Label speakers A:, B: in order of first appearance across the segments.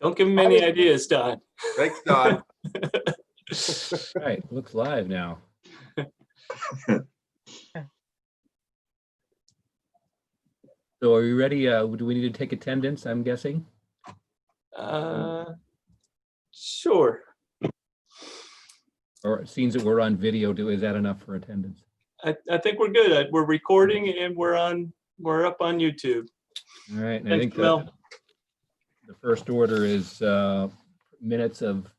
A: Don't give him any ideas, Don.
B: Thanks, Don.
C: All right, looks live now. So are you ready? Do we need to take attendance, I'm guessing?
A: Sure.
C: Or it seems that we're on video. Is that enough for attendance?
A: I think we're good. We're recording and we're up on YouTube.
C: All right, and I
A: Thanks,
C: think
A: Mel.
C: the first order is minutes of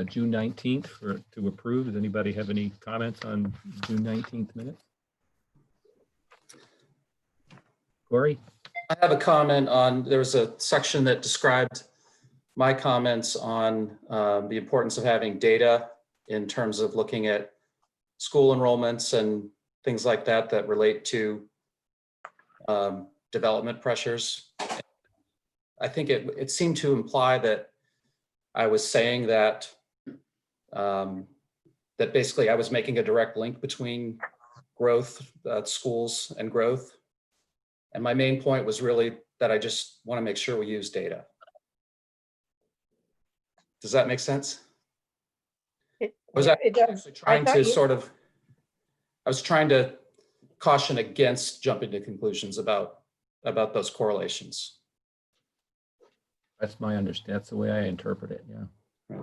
C: June 19th to approve. Does anybody have any comments on June 19th minutes? Corey?
D: I have a comment on, there was a section that described my comments on the importance of having data in terms of looking at school enrollments and things like that that relate to development pressures. I think it seemed to imply that I was saying that that basically I was making a direct link between growth, schools and growth. And my main point was really that I just want to make sure we use data. Does that make sense?
E: It
D: Was
E: does.
D: actually trying
E: I
D: to
E: thought
D: I was trying to caution against jumping to conclusions about those correlations.
C: That's my understanding. That's the way I interpret it. Yeah.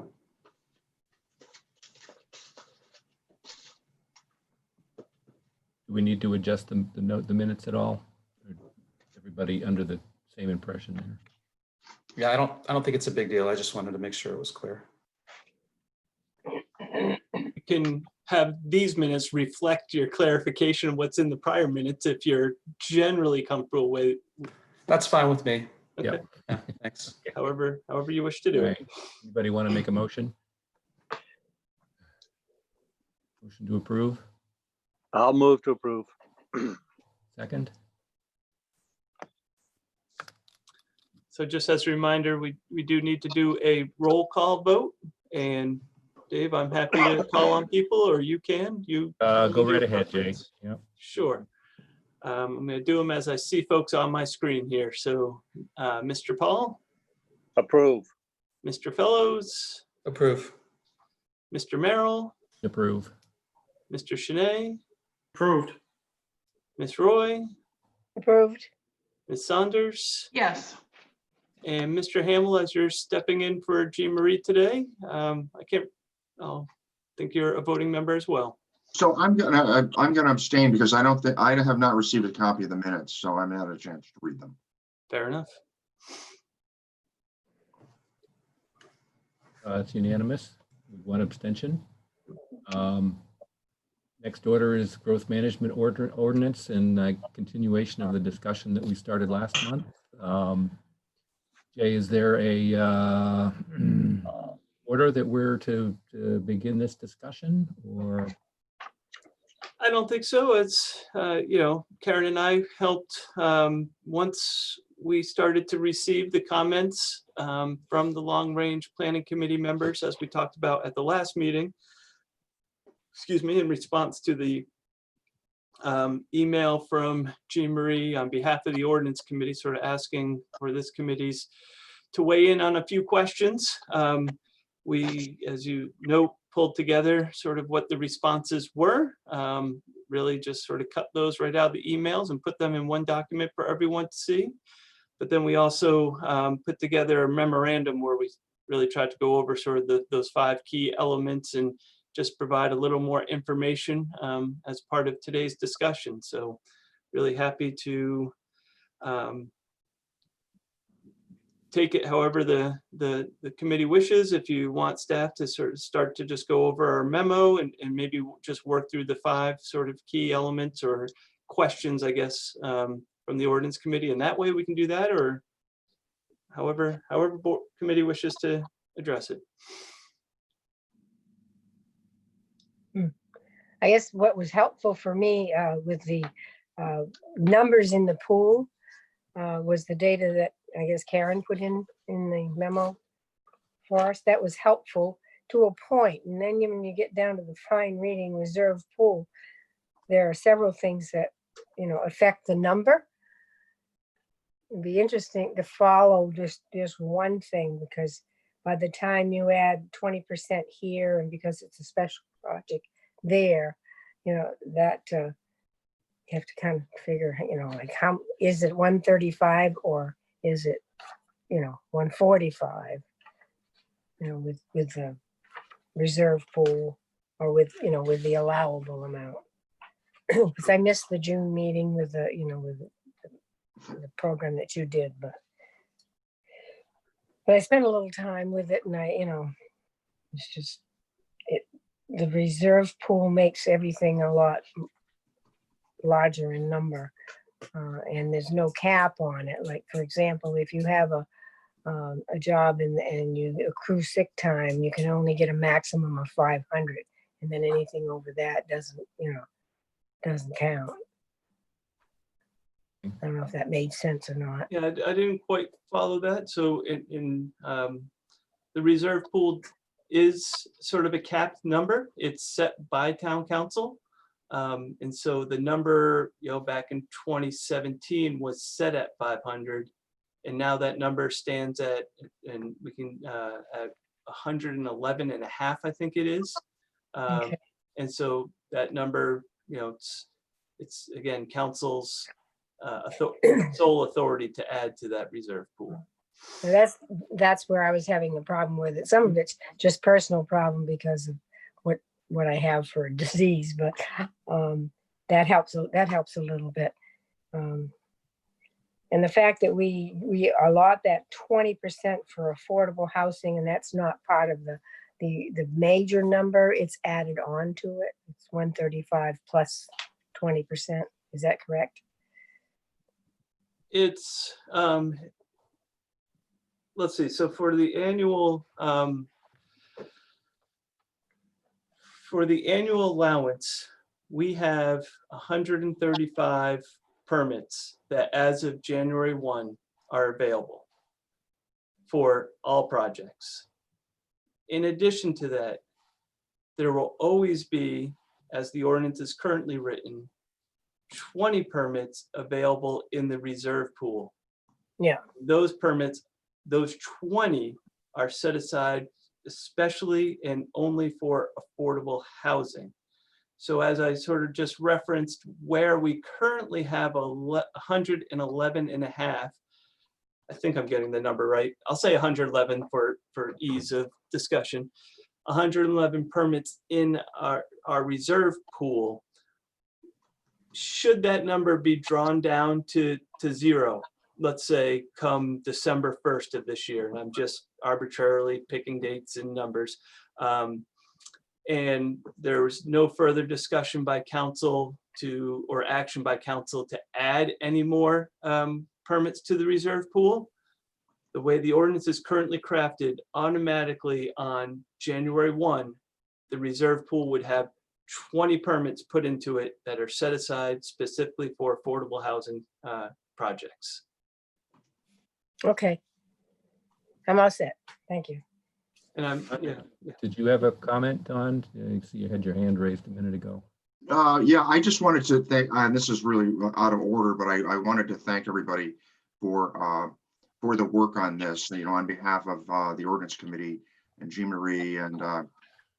C: Do we need to adjust the minutes at all? Or everybody under the same impression there?
D: Yeah, I don't think it's a big deal. I just wanted to make sure it was clear.
A: You can have these minutes reflect your clarification of what's in the prior minutes if you're generally comfortable with.
D: That's fine with me.
A: Okay.
D: Yeah, thanks.
A: However you wish to do
C: All
A: it.
C: right. Anybody want to make a motion? Motion to approve?
F: I'll move to approve.
C: Second?
A: So just as a reminder, we do need to do a roll call vote. And Dave, I'm happy to call on people, or you can.
C: Go right ahead, Jay. Yep.
A: Sure. I'm going to do them as I see folks on my screen here. So Mr. Paul,
F: Approve.
A: Mr. Fellows,
D: Approve.
A: Mr. Merrill,
C: Approve.
A: Mr. Shanae,
B: Approved.
A: Ms. Roy,
E: approved.
A: Ms. Saunders,
G: Yes.
A: and Mr. Hamill, as you're stepping in for Jean Marie today. I'll think you're a voting member as well.
H: So I'm gonna abstain because I have not received a copy of the minutes, so I haven't had a chance to read them.
A: Fair enough.
C: It's unanimous with one abstention. Next order is growth management ordinance and continuation of the discussion that we started last month. Jay, is there a order that we're to begin this discussion, or?
A: I don't think so. It's, Karen and I helped once we started to receive the comments from the long range planning committee members, as we talked about at the last meeting, in response to the email from Jean Marie on behalf of the ordinance committee, sort of asking for this committee's to weigh in on a few questions. We, as you know, pulled together sort of what the responses were, really just sort of cut those right out of the emails and put them in one document for everyone to see. But then we also put together a memorandum where we really tried to go over sort of those 5 key elements and just provide a little more information as part of today's discussion. So really happy to take it however the committee wishes. If you want staff to sort of start to just go over our memo and maybe just work through the 5 sort of key elements or questions, I guess, from the ordinance committee, and that way we can do that, or however board committee wishes to address it.
E: I guess what was helpful for me with the numbers in the pool was the data that I guess Karen put in the memo for us. That was helpful to a point. And then when you get down to the fine reading reserve pool, there are several things that, affect the number. it'd be interesting to follow just one thing, because by the time you add 20% here, and because it's a special project there, you know, that you have to kind of figure, you know, like how, is it 135 or is it, you know, 145? You know, with the reserve pool, or with, you know, with the allowable amount. Because I missed the June meeting with the, you know, with the program that you did, but I spent a little time with it, and I, you know, it's just, the reserve pool makes everything a lot larger in number, and there's no cap on it. Like, for example, if you have a job and you accrue sick time, you can only get a maximum of 500, and then anything over that doesn't, you know, doesn't count. I don't know if that made sense or not.
A: Yeah, I didn't quite follow that. So in the reserve pool is sort of a capped number. It's set by town council. And so the number, you know, back in 2017 was set at 500. And now that number stands at, and we can, at 111 and a half, I think it is.
E: Okay.
A: And so that number, you know, it's again, council's sole authority to add to that reserve pool.
E: And that's where I was having the problem with it. Some of it's just personal problem because of what I have for a disease, but that helps a little bit. And the fact that we allot that 20% for affordable housing, and that's not part of the major number, it's added on to it. It's 135 plus 20%. Is that correct?
A: It's, let's see, so for the annual allowance, we have 135 permits that as of January 1 are available for all projects. In addition to that, there will always be, as the ordinance is currently written, 20 permits available in the reserve pool.
E: Yeah.
A: Those permits, those 20 are set aside especially and only for affordable housing. So as I sort of just referenced, where we currently have 111 and a half, I think I'm getting the number right. I'll say 111 for ease of discussion. 111 permits in our reserve pool. Should that number be drawn down to zero, let's say come December 1st of this year, and I'm just arbitrarily picking dates and numbers, and there was no further discussion by council or action by council to add any more permits to the reserve pool, the way the ordinance is currently crafted, automatically on January 1, the reserve pool would have 20 permits put into it that are set aside specifically for affordable housing projects.
E: Okay. I'm all set. Thank you.
A: And yeah.
C: Did you have a comment, Don? I see you had your hand raised a minute ago.
H: Yeah, I just wanted to thank, and this is really out of order, but I wanted to thank everybody for the work on this, you know, on behalf of the ordinance committee and Jean Marie and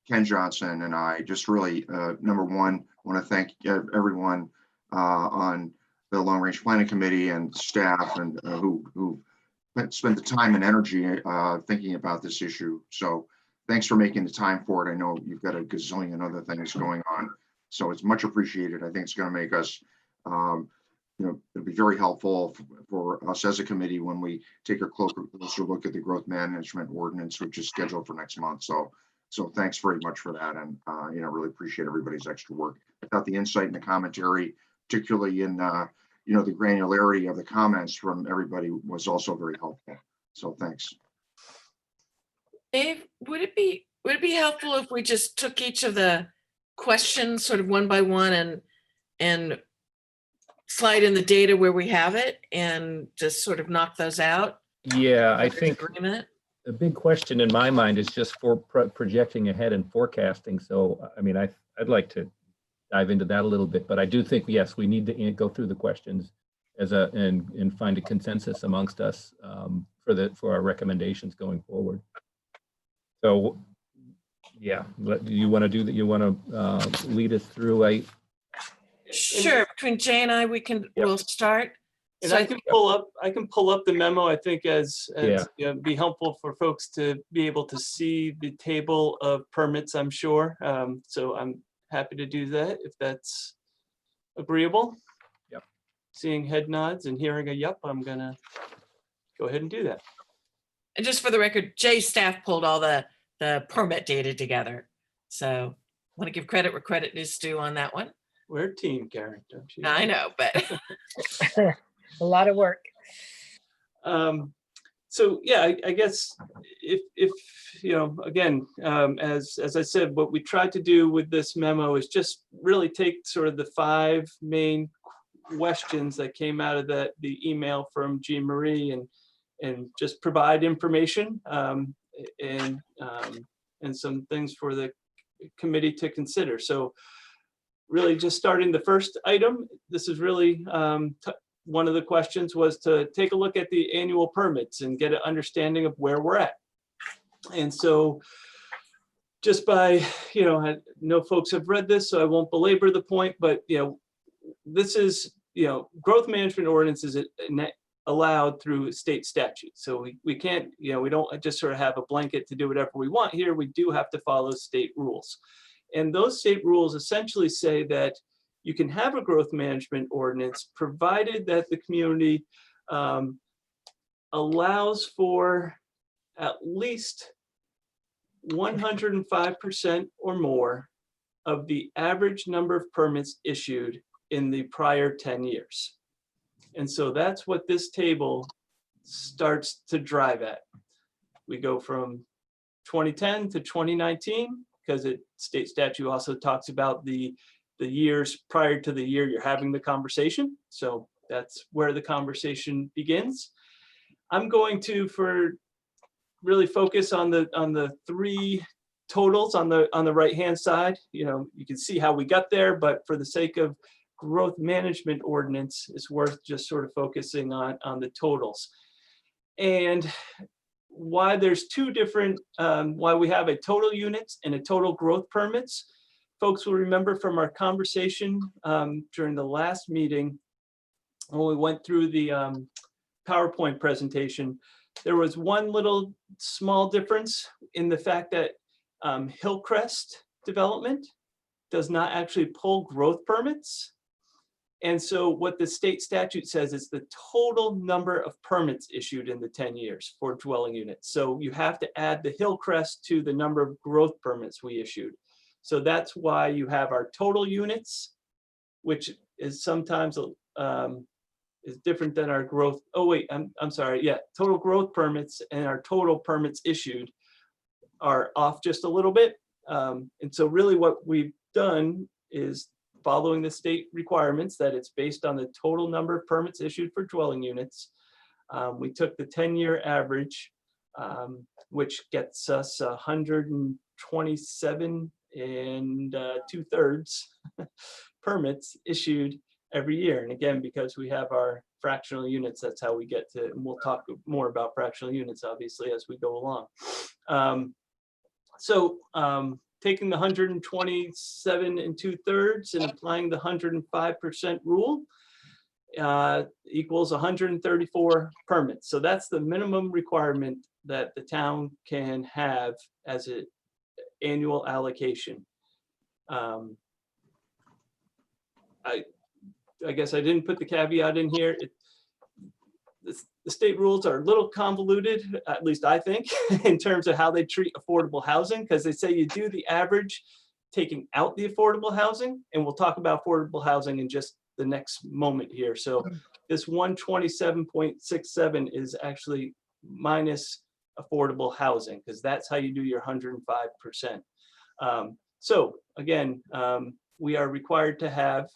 H: Ken Johnson. And I just really, number one, want to thank everyone on the long range planning committee and staff and who spent the time and energy thinking about this issue. So thanks for making the time for it. I know you've got a gazillion other things going on, so it's much appreciated. I think it's going to make us, you know, it'll be very helpful for us as a committee when we take a closer look at the growth management ordinance, which is scheduled for next month. So thanks very much for that. And, you know, really appreciate everybody's extra work. I thought the insight and the commentary, particularly in, you know, the granularity of the comments from everybody was also very helpful. So thanks.
G: Dave, would it be helpful if we just took each of the questions sort of one by one and slide in the data where we have it and just sort of knock those out?
C: Yeah, I think
G: Agreement?
C: the big question in my mind is just for projecting ahead and forecasting. So, I mean, I'd like to dive into that a little bit, but I do think, yes, we need to go through the questions and find a consensus amongst us for our recommendations going forward. So, yeah, do you want to do that? You want to lead us through
G: Sure, between Jay and I, we'll start.
A: And
G: So
A: I can pull up the memo, I think, as
C: Yeah.
A: you know, be helpful for folks to be able to see the table of permits, I'm sure. So I'm happy to do that if that's agreeable.
C: Yep.
A: Seeing head nods and hearing a yep, I'm gonna go ahead and do that.
G: And just for the record, Jay's staff pulled all the permit data together. So want to give credit where credit is due on that one.
A: We're a team, Karen, don't you?
G: I know, but
E: A lot of work.
A: So yeah, I guess if you know, again, as I said, what we tried to do with this memo is just really take sort of the 5 main questions that came out of the email from Jean Marie and just provide information and some things for the committee to consider. So really just starting the first item, this is really one of the questions was to take a look at the annual permits and get an understanding of where we're at. And so just by, you know, I know folks have read this, so I won't belabor the point, but, you know, this is, you know, growth management ordinances allowed through state statute. So we can't, you know, we don't just sort of have a blanket to do whatever we want here. We do have to follow state rules. And those state rules essentially say that you can have a growth management ordinance provided that the community allows for at least 105% or more of the average number of permits issued in the prior 10 years. And so that's what this table starts to drive at. We go from 2010 to 2019 because state statute also talks about the years prior to the year you're having the conversation. So that's where the conversation begins. I'm going to really focus on the 3 totals on the right hand side. You know, you can see how we got there, but for the sake of growth management ordinance, it's worth just sort of focusing on the totals. And why there's 2 different, why we have a total units and a total growth permits. Folks will remember from our conversation during the last meeting, when we went through the PowerPoint presentation, there was one little small difference in the fact that Hillcrest development does not actually pull growth permits. And so what the state statute says is the total number of permits issued in the 10 years for dwelling units. So you have to add the Hillcrest to the number of growth permits we issued. So that's why you have our total units, which is sometimes is different than our growth. Oh wait, I'm sorry. Yeah, total growth permits and our total permits issued are off just a little bit. And so really what we've done is following the state requirements that it's based on the total number of permits issued for dwelling units. We took the 10-year average, which gets us 127 and 2/3 permits issued every year. And again, because we have our fractional units, that's how we get to, and we'll talk more about fractional units, obviously, as we go along. Taking the 127 and 2/3 and applying the 105% rule equals 134 permits. So that's the minimum requirement that the town can have as an annual allocation. I guess I didn't put the caveat in here. The state rules are a little convoluted, at least I think, in terms of how they treat affordable housing, because they say you do the average taking out the affordable housing, and we'll talk about affordable housing in just the next moment here. So this 127.67 is actually minus affordable housing, because that's how you do your 105%. So again, we are required to have,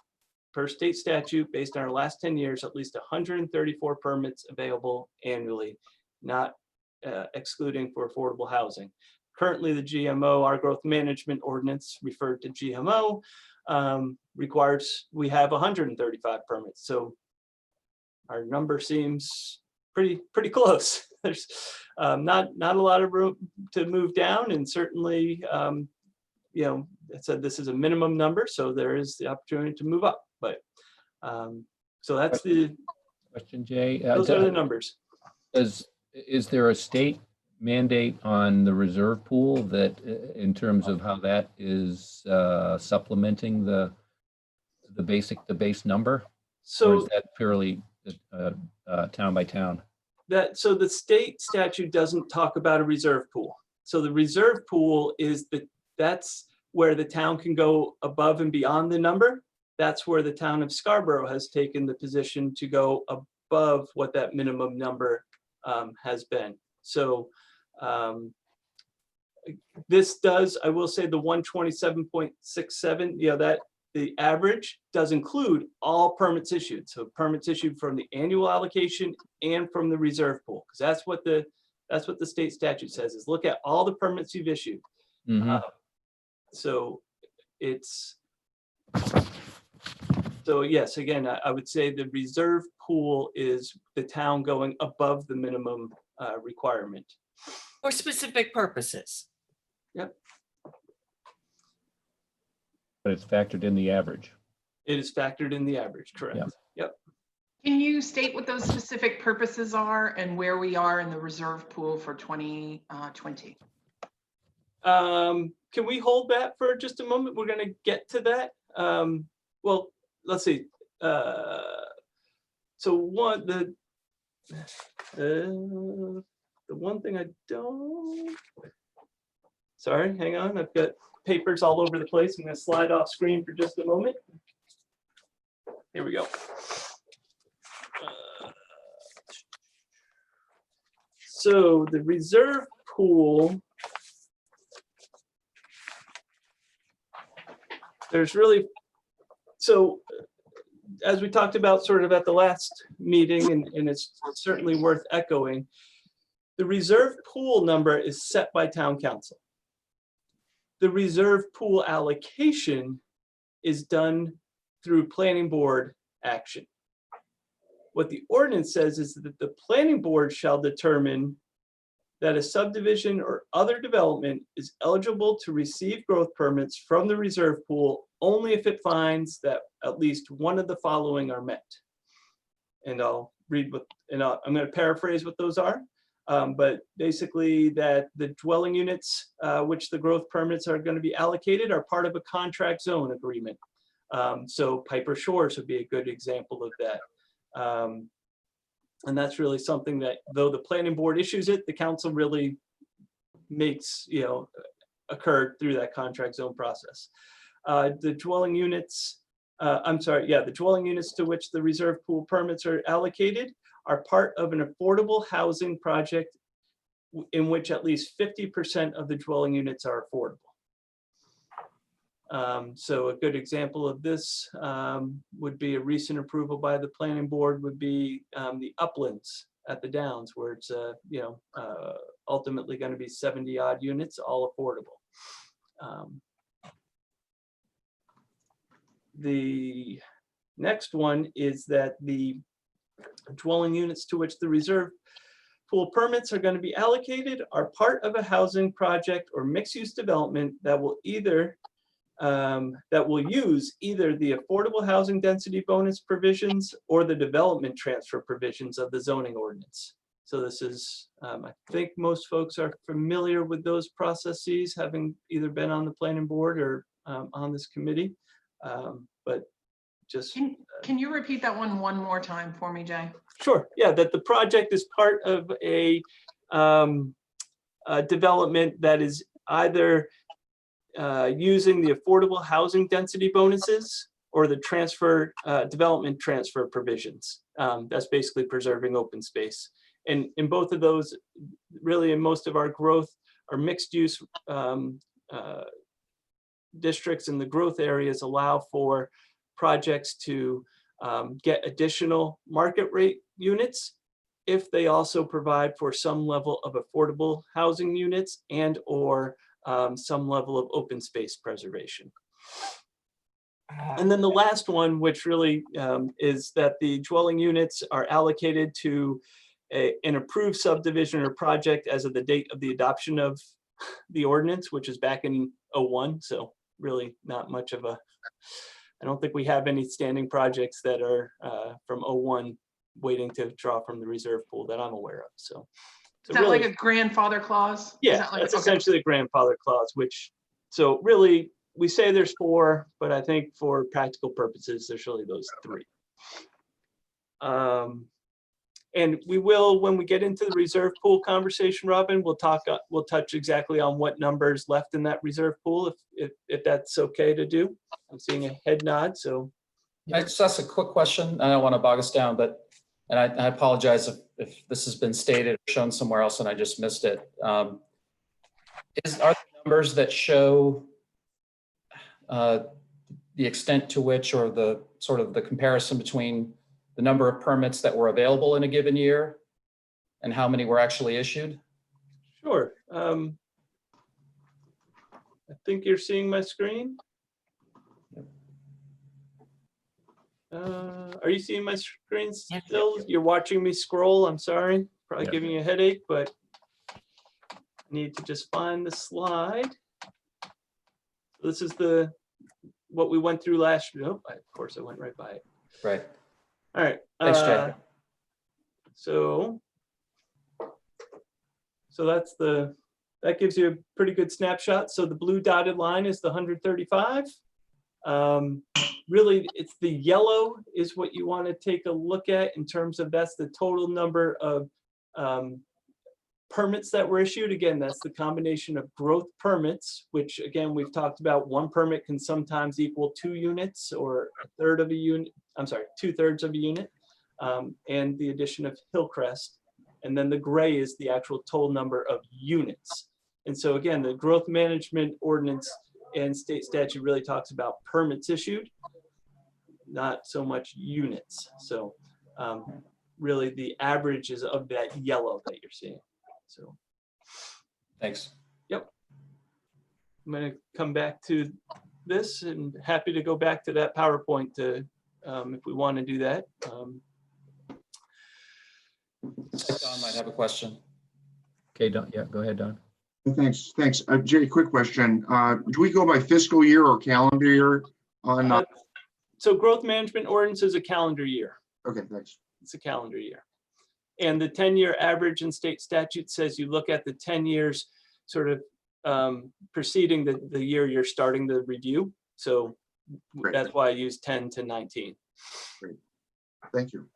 A: per state statute, based on our last 10 years, at least 134 permits available annually, not excluding for affordable housing. Currently, the GMO, our growth management ordinance referred to GMO, requires we have 135 permits. So our number seems pretty close. There's not a lot of room to move down, and certainly, you know, it said this is a minimum number, so there is the opportunity to move up. But so that's
C: Question, Jay.
A: those are the numbers.
C: Is there a state mandate on the reserve pool that, in terms of how that is supplementing the base number? Or
A: So
C: is that purely town by town?
A: so the state statute doesn't talk about a reserve pool. So the reserve pool is that's where the town can go above and beyond the number. That's where the town of Scarborough has taken the position to go above what that minimum number has been. So this does, I will say, the 127.67, you know, that the average does include all permits issued. So permits issued from the annual allocation and from the reserve pool, because that's what the state statute says, is look at all the permits you've issued.
C: Mhm.
A: So it's, so yes, again, I would say the reserve pool is the town going above the minimum requirement.
G: For specific purposes.
C: But it's factored in the average.
A: It is factored in the average, correct?
C: Yeah.
I: Can you state what those specific purposes are and where we are in the reserve pool for 2020?
A: Can we hold that for just a moment? We're gonna get to that. Well, let's see. So the one thing I don't, sorry, hang on. I've got papers all over the place. I'm gonna slide off screen for just a moment. Here we go. So the reserve pool, there's really, so as we talked about sort of at the last meeting, and it's certainly worth echoing, the reserve pool number is set by town council. The reserve pool allocation is done through planning board action. What the ordinance says is that the planning board shall determine that a subdivision or other development is eligible to receive growth permits from the reserve pool only if it finds that at least one of the following are met. And I'll read what, and I'm going to paraphrase what those are. But basically that the dwelling units which the growth permits are going to be allocated are part of a contract zone agreement. So Piper Shores would be a good example of that. And that's really something that, though the planning board issues it, the council really makes, you know, occur through that contract zone process. The dwelling units, the dwelling units to which the reserve pool permits are allocated are part of an affordable housing project in which at least 50% of the dwelling units are affordable. So a good example of this would be a recent approval by the planning board would be the Uplands at the Downs, where it's ultimately going to be 70 odd units, all affordable. The next one is that the dwelling units to which the reserve pool permits are going to be allocated are part of a housing project or mixed-use development that will either use either the affordable housing density bonus provisions or the development transfer provisions of the zoning ordinance. So this is, I think most folks are familiar with those processes, having either been on the planning board or on this committee. But just
I: Can you repeat that one more time for me, Jay?
A: sure, yeah, that the project is part of a development that is either using the affordable housing density bonuses or the development transfer provisions. That's basically preserving open space. And in both of those, really in most of our growth, our mixed use districts in the growth areas allow for projects to get additional market rate units if they also provide for some level of affordable housing units and or some level of open space preservation. And then the last one, which really is that the dwelling units are allocated to an approved subdivision or project as of the date of the adoption of the ordinance, which is back in '01. So really not much of a, I don't think we have any standing projects that are from '01 waiting to draw from the reserve pool that I'm aware of. So.
I: Is that like a grandfather clause? Is
A: Yeah,
I: that like-
A: that's
I: okay.
A: essentially the grandfather clause, which, so really, we say there's 4, but I think for practical purposes, there's really those 3. And we will, when we get into the reserve pool conversation, Robin, we'll touch exactly on what numbers left in that reserve pool, if that's okay to do. I'm seeing a head nod, so.
D: I just ask a quick question. I don't want to bog us down, but, and I apologize if this has been stated or shown somewhere else and I just missed it. Are there numbers that show the extent to which, or the sort of the comparison between the number of permits that were available in a given year and how many were actually issued?
A: Sure. I think you're seeing my screen. Are you seeing my screen
G: Yeah.
A: still? You're watching me scroll. I'm sorry. Probably
C: Yeah.
A: giving you a headache, but I need to just find the slide. This is what we went through last year. Oh, of course, I went right by it.
D: Right.
A: All right.
D: Thanks, Jay.
A: So that gives you a pretty good snapshot. So the blue dotted line is the 135. Really, it's the yellow is what you want to take a look at in terms of that's the total number of permits that were issued. Again, that's the combination of growth permits, which again, we've talked about. 1 permit can sometimes equal 2 units or 1/3 of a unit. I'm sorry, 2/3 of a unit, and the addition of Hillcrest. And then the gray is the actual total number of units. And so again, the growth management ordinance and state statute really talks about permits issued, not so much units. So really the average is of that yellow that you're seeing. So
D: Thanks.
A: I'm going to come back to this and happy to go back to that PowerPoint to, if we want to do that.
D: Don might have a question.
C: Okay, Don, yeah, go ahead, Don.
H: Thanks. Jay, quick question. Do we go by fiscal year or calendar year on?
A: So growth management ordinance is a calendar year.
H: Okay, thanks.
A: It's a calendar year. And the 10-year average in state statute says you look at the 10 years sort of preceding the year you're starting the review. So
H: Great.
A: that's why I use 10 to 19.
H: Thank you.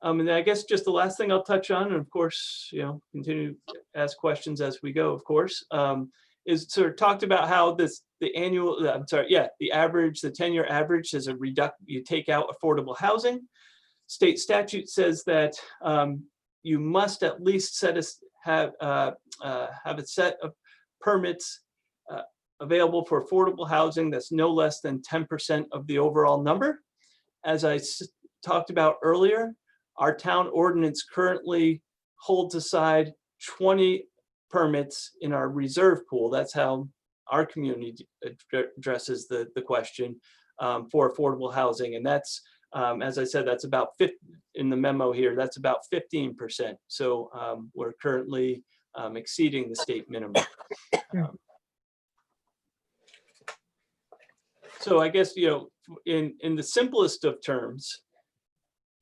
A: And I guess just the last thing I'll touch on, and of course, continue to ask questions as we go, of course, is sort of talked about how the average, the 10-year average is you take out affordable housing. State statute says that you must at least have a set of permits available for affordable housing that's no less than 10% of the overall number. As I talked about earlier, our town ordinance currently holds aside 20 permits in our reserve pool. That's how our community addresses the question for affordable housing. And that's, as I said, that's about 50 in the memo here, that's about 15%. So we're currently exceeding the state minimum. So I guess, in the simplest of terms,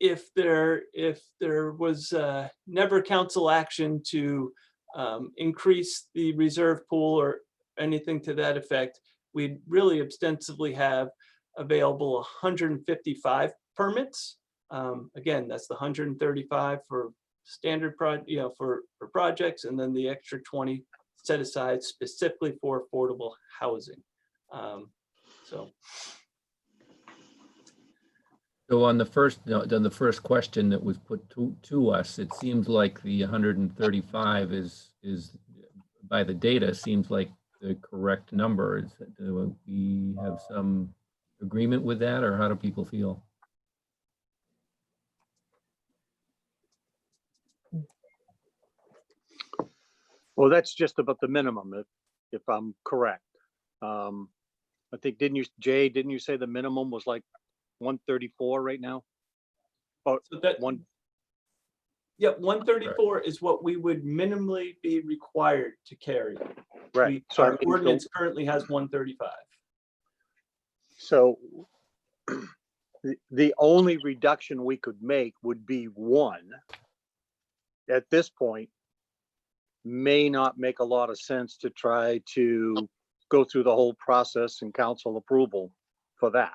A: if there was never council action to increase the reserve pool or anything to that effect, we'd really ostensibly have available 155 permits. Again, that's the 135 for standard for projects, and then the extra 20 set aside specifically for affordable housing.
C: So on the first question that was put to us, it seems like the 135 is by the data seems like the correct number. Do we have some agreement with that, or how do people feel?
F: Well, that's just about the minimum, if I'm correct. I think, didn't you, Jay, didn't you say the minimum was like 134 right now? Oh,
A: So that,
F: one,
A: yep, 134 is what we would minimally be required to carry.
F: right. So I
A: Our
F: mean,
A: ordinance currently has 135.
F: so the only reduction we could make would be one. At this point, may not make a lot of sense to try to go through the whole process and council approval for that.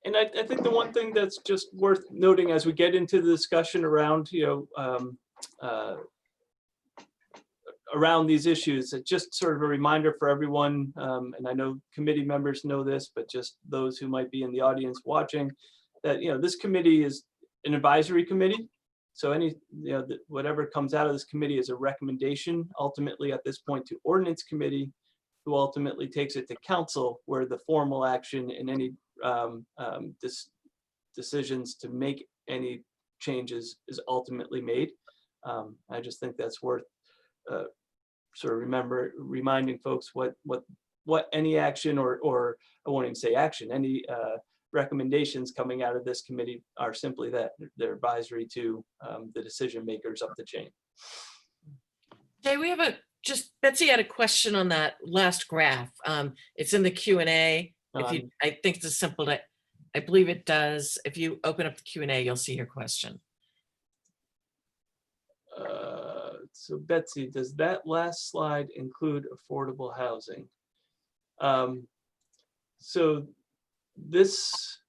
A: And I think the one thing that's just worth noting as we get into the discussion around, around these issues, it's just sort of a reminder for everyone, and I know committee members know this, but just those who might be in the audience watching, that, this committee is an advisory committee. So any, whatever comes out of this committee is a recommendation, ultimately at this point to ordinance committee, who ultimately takes it to council, where the formal action and any decisions to make any changes is ultimately made. I just think that's worth sort of reminding folks what any action or I won't even say action, any recommendations coming out of this committee are simply that they're advisory to the decision makers up the chain.
G: Jay, we have Betsy had a question on that last graph. It's in the Q&A. I think it's simple to, I believe it does. If you open up the Q&A, you'll see your question.
A: So Betsy, does that last slide include affordable housing? So this.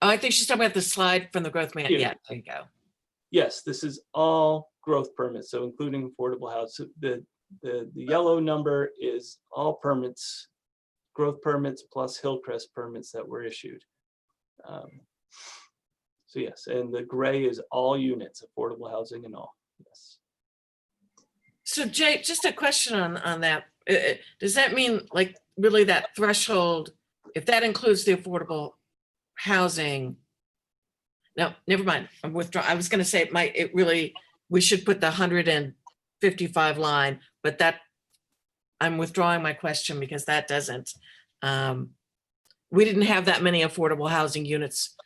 G: Oh, I think she's talking about the slide from the growth man.
A: Here.
G: Yeah, there you go.
A: Yes, this is all growth permits, so including affordable house. So the yellow number is all permits, growth permits plus Hillcrest permits that were issued. So yes, and the gray is all units, affordable housing and all. Yes.
G: So Jay, just a question on that. Does that mean like really that threshold, if that includes the affordable housing? No, never mind. I'm withdrawing. I was going to say we should put the 155 line, but I'm withdrawing my question because that doesn't. We didn't have that many affordable housing units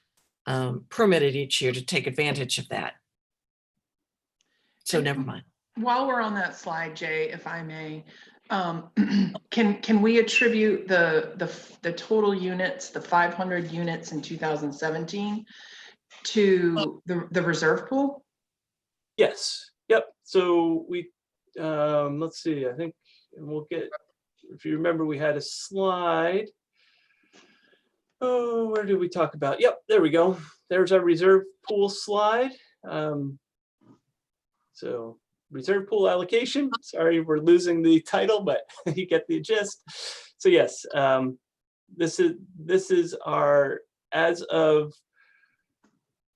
G: permitted each year to take advantage of that. So never mind.
I: While we're on that slide, Jay, if I may, can we attribute the total units, the 500 units in 2017 to the reserve pool?
A: Yes. Yep. So we, let's see, I think, and we'll get, if you remember, we had a slide. Oh, where did we talk about? Yep, there we go. There's our reserve pool slide. So reserve pool allocation. Sorry, we're losing the title, but you get the gist. So yes, this is our, as of,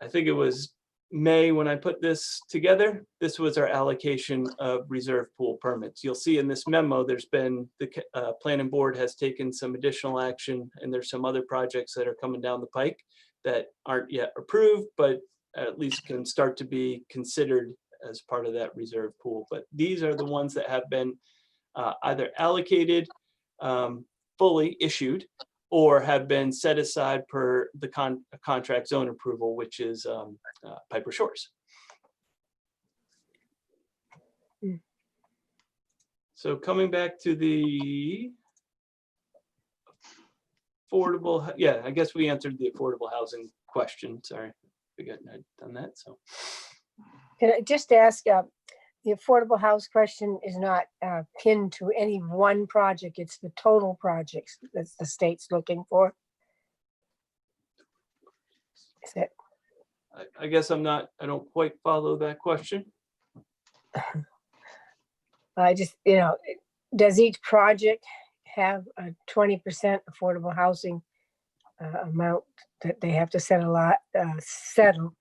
A: I think it was May when I put this together, this was our allocation of reserve pool permits. You'll see in this memo, there's been, the planning board has taken some additional action, and there's some other projects that are coming down the pike that aren't yet approved, but at least can start to be considered as part of that reserve pool. But these are the ones that have been either allocated, fully issued, or have been set aside per the contract zone approval, which is Piper Shores. So coming back to the affordable, yeah, I guess we answered the affordable housing question. Sorry, forgetting I'd done that. So
E: Can I just ask, the affordable house question is not pinned to any one project. It's the total projects that the state's looking for. Is it?
A: I guess I don't quite follow that question.
E: I just, does each project have a 20% affordable housing amount that they have to settle,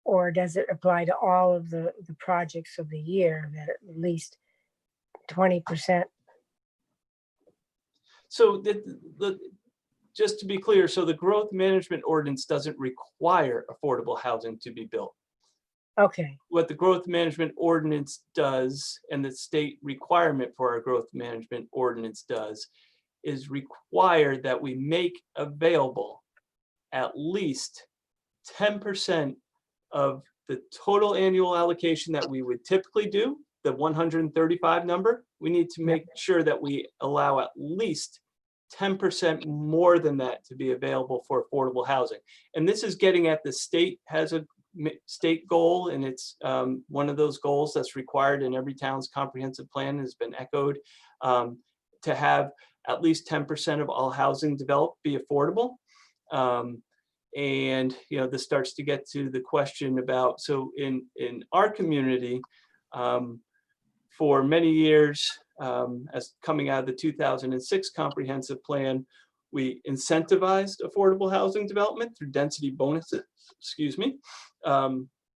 E: or does it apply to all of the projects of the year that at least 20%?
A: So just to be clear, so the growth management ordinance doesn't require affordable housing to be built.
E: Okay,
A: what the growth management ordinance does and the state requirement for our growth management ordinance does is require that we make available at least 10% of the total annual allocation that we would typically do, the 135 number. We need to make sure that we allow at least 10% more than that to be available for affordable housing. And this is getting at the state has a state goal, and it's one of those goals that's required in every town's comprehensive plan, has been echoed, to have at least 10% of all housing developed be affordable. And this starts to get to the question about, so in our community, for many years, as coming out of the 2006 comprehensive plan, we incentivized affordable housing development through density bonuses,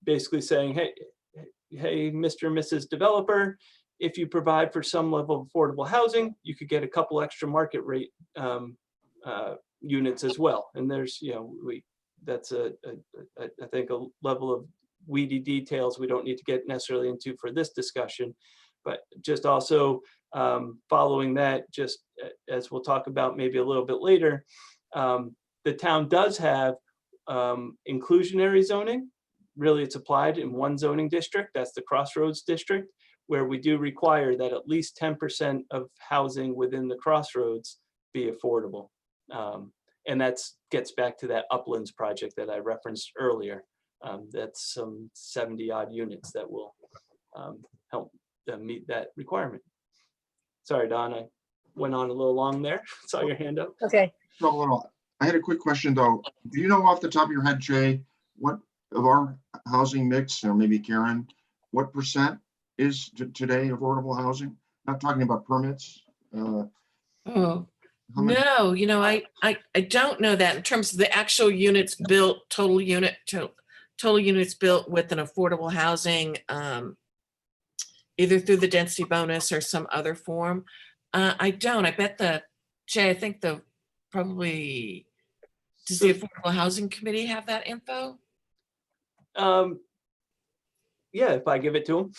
A: basically saying, hey, Mr. and Mrs. Developer, if you provide for some level of affordable housing, you could get a couple extra market rate units as well. And there's, that's I think a level of weedy details we don't need to get necessarily into for this discussion, but just also following that, just as we'll talk about maybe a little bit later, the town does have inclusionary zoning. Really, it's applied in one zoning district, that's the Crossroads district, where we do require that at least 10% of housing within the Crossroads be affordable. And that gets back to that Uplands project that I referenced earlier. That's some 70 odd units that will help meet that requirement. Sorry, Don, I went on a little long there. Saw your hand up.
E: okay.
H: So, I had a quick question though. Do you know off the top of your head, Jay, what of our housing mix, or maybe Karen, what percent is today affordable housing? Not talking about permits.
G: Oh,
H: How many-
G: no, I don't know that in terms of the actual units built, total units built with an affordable housing, either through the density bonus or some other form. I don't. I bet Jay, I think probably, does the Affordable Housing Committee have that info?
A: Yeah, if I give it to them.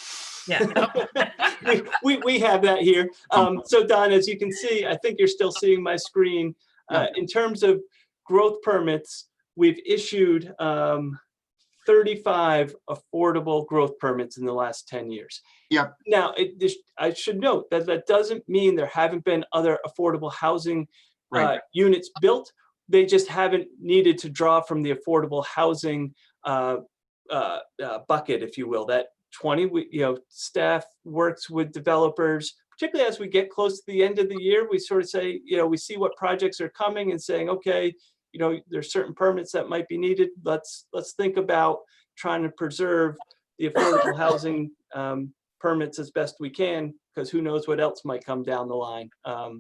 G: Yeah.
A: we have that here. So Don, as you can see, I think you're still seeing my screen. In terms of growth permits, we've issued 35 affordable growth permits in the last 10 years.
H: Yep.
A: Now, I should note that that doesn't mean there haven't been other affordable housing units built. They just haven't needed to draw from the affordable housing bucket, if you will. That 20, staff works with developers, particularly as we get close to the end of the year. We sort of say, we see what projects are coming and saying, okay, there's certain permits that might be needed. Let's think about trying to preserve the affordable housing permits as best we can, because who knows what else might come down the line.
H: Yeah,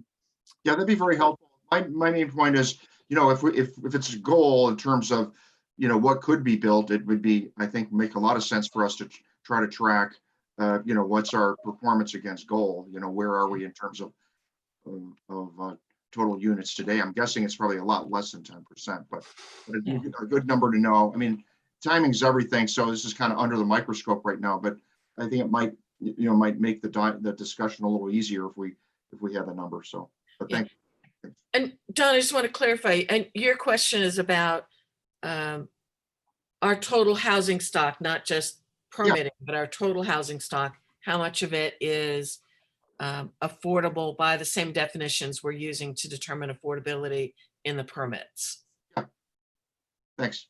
H: that'd be very helpful. My main point is, if it's a goal in terms of, what could be built, it would be, I think, make a lot of sense for us to try to track, what's our performance against goal? Where are we in terms of total units today? I'm guessing it's probably a lot less than 10%, but a good number to know. I mean, timing's everything, so this is kind of under the microscope right now, but I think it might, might make the discussion a little easier if we have a number. So, but thank you.
G: And Don, I just want to clarify, and your question is about our total housing stock, not just permitting, but our total housing stock. How much of it is affordable by the same definitions we're using to determine affordability in the permits?
H: Thanks.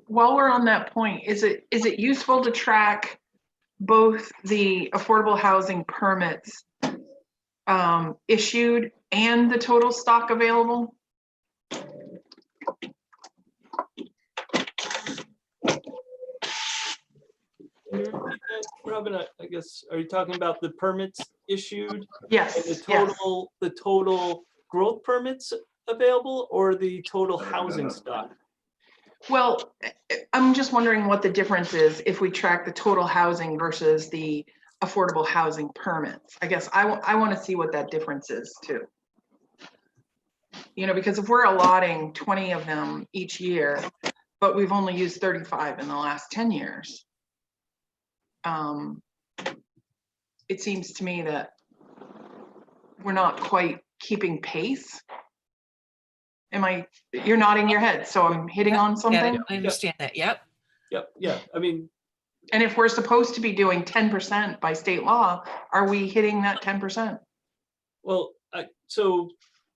I: While we're on that point, is it useful to track both the affordable housing permits issued and the total stock available?
A: Robin, I guess, are you talking about the permits issued? And
I: Yes,
A: the
I: yes.
A: total growth permits available, or the total housing stock?
I: Well, I'm just wondering what the difference is if we track the total housing versus the affordable housing permits. I guess I want to see what that difference is too. You know, because if we're allotting 20 of them each year, but we've only used 35 in the last 10 years. It seems to me that we're not quite keeping pace. You're nodding your head, so I'm hitting on
G: Yeah,
I: something?
G: I understand that. Yep.
A: Yep, yeah, I mean,
I: And if we're supposed to be doing 10% by state law, are we hitting that 10%?
A: well, so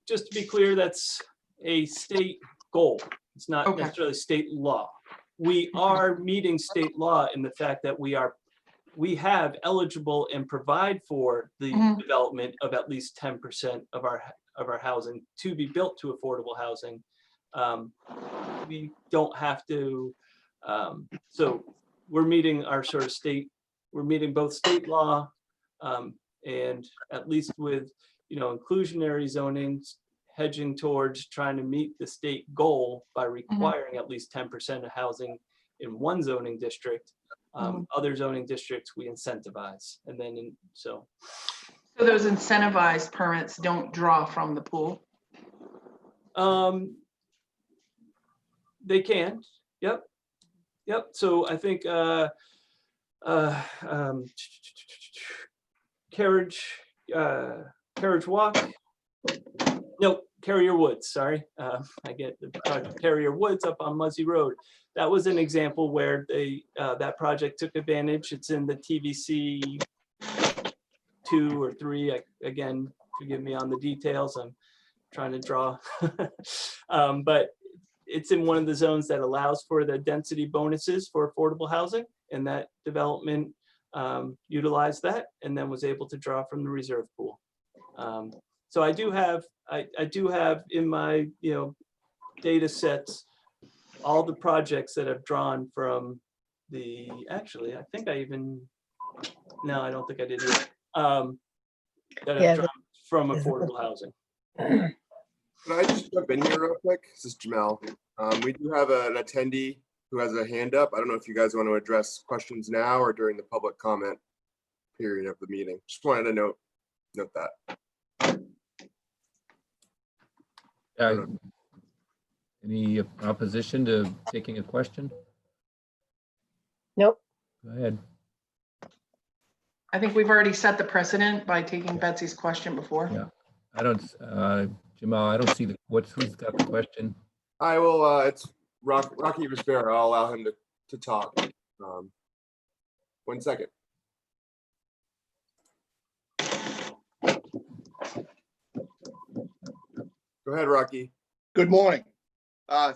A: just to be clear, that's a state goal. It's not
I: Okay.
A: necessarily state law. We are meeting state law in the fact that we have eligible and provide for the
I: Mhm.
A: development of at least 10% of our housing to be built to affordable housing. We don't have to, so we're meeting our sort of we're meeting both state law and at least with, inclusionary zoning, hedging towards trying to meet the state goal by requiring at least 10% of housing in one zoning district. Other zoning districts, we incentivize. And then,
I: So those incentivized permits don't draw from the pool?
A: they can, yep. So I think Carriage Walk, no, Carrier Woods, sorry. I get the project Carrier Woods up on Muzzy Road. That was an example where that project took advantage. It's in the TVC 2 or 3. Again, forgive me on the details. I'm trying to draw. But it's in one of the zones that allows for the density bonuses for affordable housing, and that development utilized that and then was able to draw from the reserve pool. So I do have in my data sets all the projects that I've drawn from actually I think I even, no, I don't think I did yet. That I've
E: Yeah,
A: drawn from affordable housing.
B: Can I just jump in here real quick? This is Jamel. We do have an attendee who has a hand up. I don't know if you guys want to address questions now or during the public comment period of the meeting. Just wanted to note that.
C: Any opposition to taking a question?
E: Nope.
C: Go ahead.
I: I think we've already set the precedent by taking Betsy's question before.
C: Yeah. I don't, Jamal, I don't see who's got the question.
B: I will, it's Rocky Vespero. I'll allow him to talk. 1 second. Go ahead, Rocky.
J: Good morning.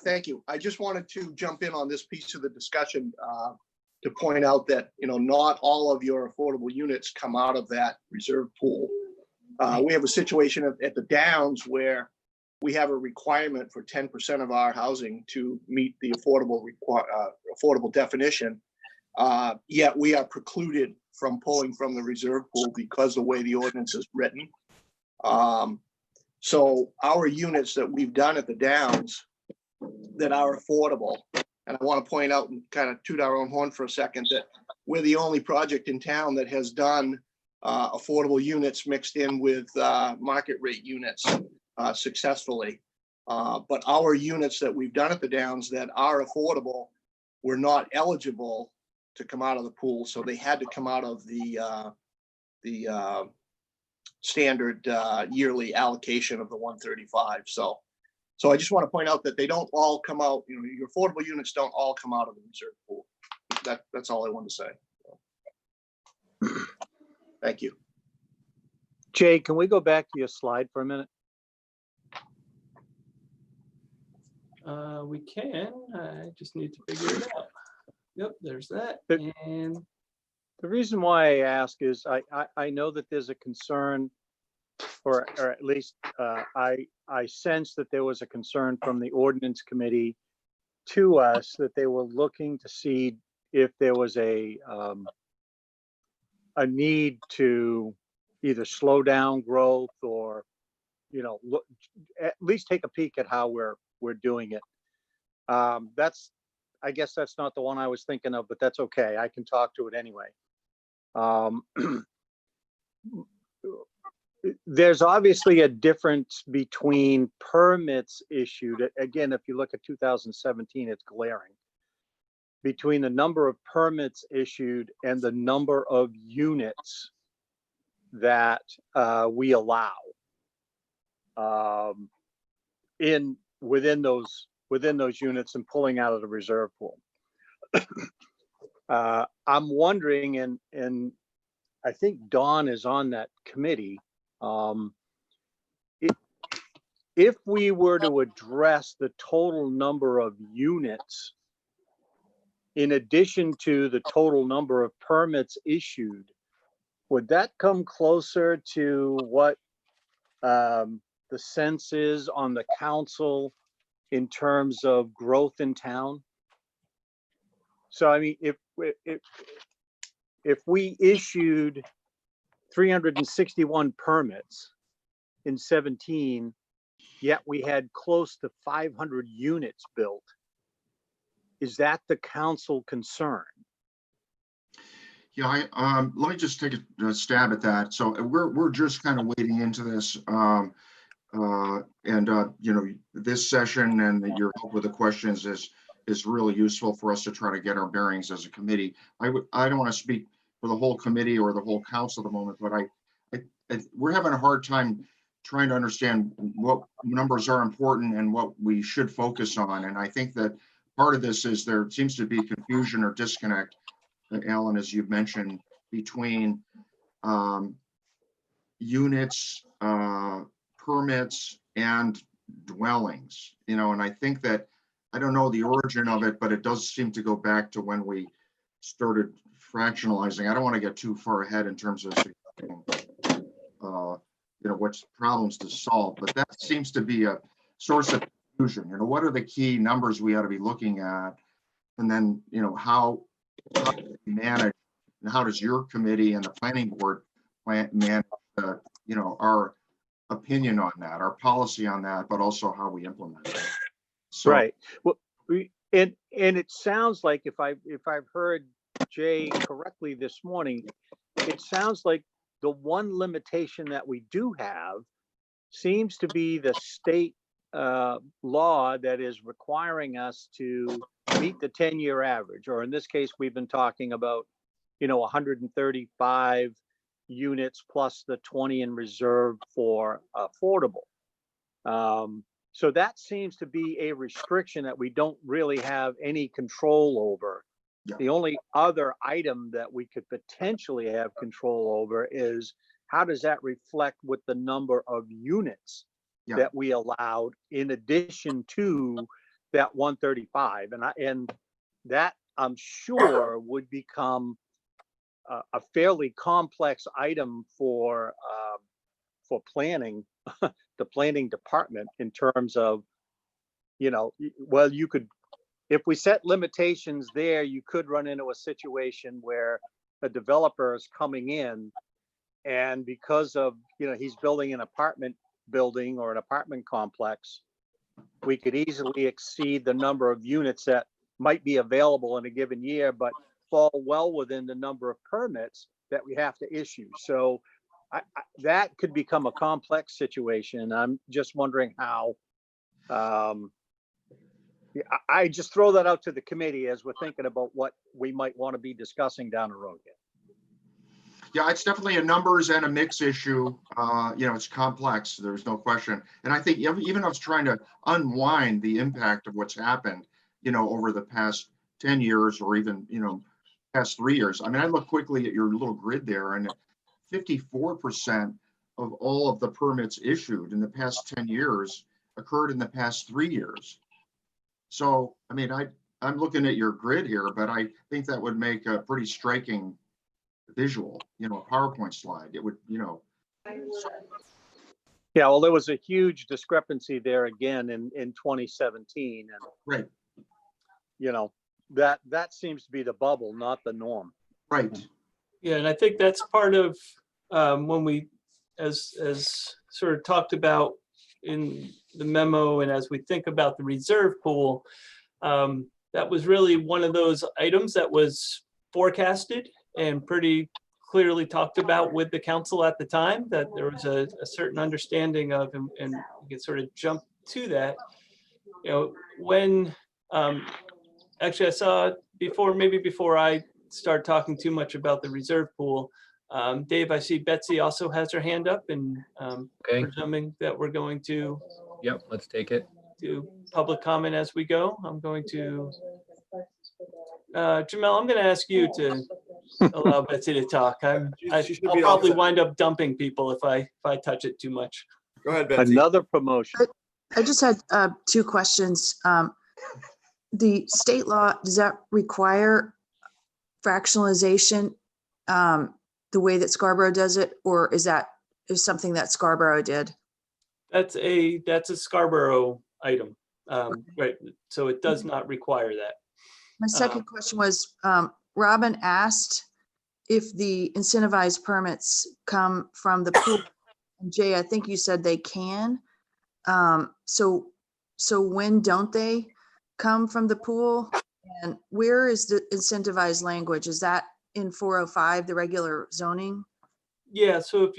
J: Thank you. I just wanted to jump in on this piece of the discussion to point out that, not all of your affordable units come out of that reserve pool. We have a situation at the Downs where we have a requirement for 10% of our housing to meet the affordable definition. Yet we are precluded from pulling from the reserve pool because the way the ordinance is written. So our units that we've done at the Downs that are affordable, and I want to point out and kind of toot our own horn for a second that we're the only project in town that has done affordable units mixed in with market rate units successfully. But our units that we've done at the Downs that are affordable were not eligible to come out of the pool, so they had to come out of the standard yearly allocation of the 135. So I just want to point out that they don't all come out, your affordable units don't all come out of the reserve pool. That's all I wanted to say. Thank you.
F: Jay, can we go back to your slide for a minute?
A: We can, I just need to figure it out. Yep, there's that.
F: But-
A: And
F: The reason why I ask is I know that there's a concern, or at least I sense that there was a concern from the ordinance committee to us that they were looking to see if there was a need to either slow down growth or, look, at least take a peek at how we're doing it. That's I guess that's not the one I was thinking of, but that's okay. I can talk to it anyway. There's obviously a difference between permits issued. Again, if you look at 2017, it's glaring. Between the number of permits issued and the number of units that we allow within those units and pulling out of the reserve pool. I'm wondering, and I think Dawn is on that committee. If we were to address the total number of units in addition to the total number of permits issued, would that come closer to what the sense is on the council in terms of growth in town? So, I mean, if we issued 361 permits in 17, yet we had close to 500 units built, is that the council concern?
H: Yeah, let me just take a stab at that. So we're just kind of wading into this, you know, this session and your help with the questions is really useful for us to try to get our bearings as a committee. I don't want to speak for the whole committee or the whole council at the moment, but we're having a hard time trying to understand what numbers are important and what we should focus on. And I think that part of this is there seems to be confusion or disconnect, Alan, as you've mentioned, between units, permits, and dwellings. You know, and I think that, I don't know the origin of it, but it does seem to go back to when we started fractionalizing. I don't want to get too far ahead in terms of you know, what's problems to solve, but that seems to be a source of confusion. You know, what are the key numbers we ought to be looking at? And then, you know, how do we manage, and how does your committee and the planning board manage, you know, our opinion on that, our policy on that, but also how we implement it. So,
F: Right. Well, and it sounds like, if I've heard Jay correctly this morning, it sounds like the one limitation that we do have seems to be the state law that is requiring us to meet the 10-year average, or in this case, we've been talking about, you know, 135 units plus the 20 in reserve for affordable. So that seems to be a restriction that we don't really have any control over.
H: Yeah.
F: The only other item that we could potentially have control over is how does that reflect with the number of units
H: Yeah.
F: that we allowed in addition to that 135, and that I'm sure would become a fairly complex item for planning, the planning department, in terms of, you know, well, you could, if we set limitations there, you could run into a situation where a developer is coming in, and because of, you know, he's building an apartment building or an apartment complex, we could easily exceed the number of units that might be available in a given year, but fall well within the number of permits that we have to issue. So that could become a complex situation. I'm just wondering how, I just throw that out to the committee as we're thinking about what we might want to be discussing down the road here.
H: yeah, it's definitely a numbers and a mix issue. You know, it's complex, there's no question. And I think even I was trying to unwind the impact of what's happened, you know, over the past 10 years or even, you know, past 3 years. I mean, I look quickly at your little grid there, and 54% of all of the permits issued in the past 10 years occurred in the past 3 years. So, I mean, I'm looking at your grid here, but I think that would make a pretty striking visual, you know, a PowerPoint slide. It would, you know.
F: Yeah, well, there was a huge discrepancy there again in 2017. And,
H: Right,
F: you know, that seems to be the bubble, not the norm.
H: right.
A: Yeah, and I think that's part of when we, as sort of talked about in the memo, and as we think about the reserve pool, that was really one of those items that was forecasted and pretty clearly talked about with the council at the time, that there was a certain understanding of, and we can sort of jump to that. You know, when, actually I saw maybe before I start talking too much about the reserve pool, Dave, I see Betsy also has her hand up, and
C: Okay,
A: presuming that we're going to
C: yep, let's take it.
A: do public comment as we go. I'm going to, Jamel, I'm going to ask you to allow Betsy to talk.
B: She should
A: I'll
B: be all
A: probably
B: set.
A: wind up dumping people if I touch it too much.
B: Go ahead, Betsy.
F: Another promotion.
K: I just had two questions. The state law, does that require fractionalization the way that Scarborough does it, or is something that Scarborough did?
A: That's a Scarborough item, right? So it does not require that.
K: My second question was, Robin asked if the incentivized permits come from the pool. And Jay, I think you said they can. So when don't they come from the pool? And where is the incentivized language? Is that in 405, the regular zoning?
A: Yeah, so if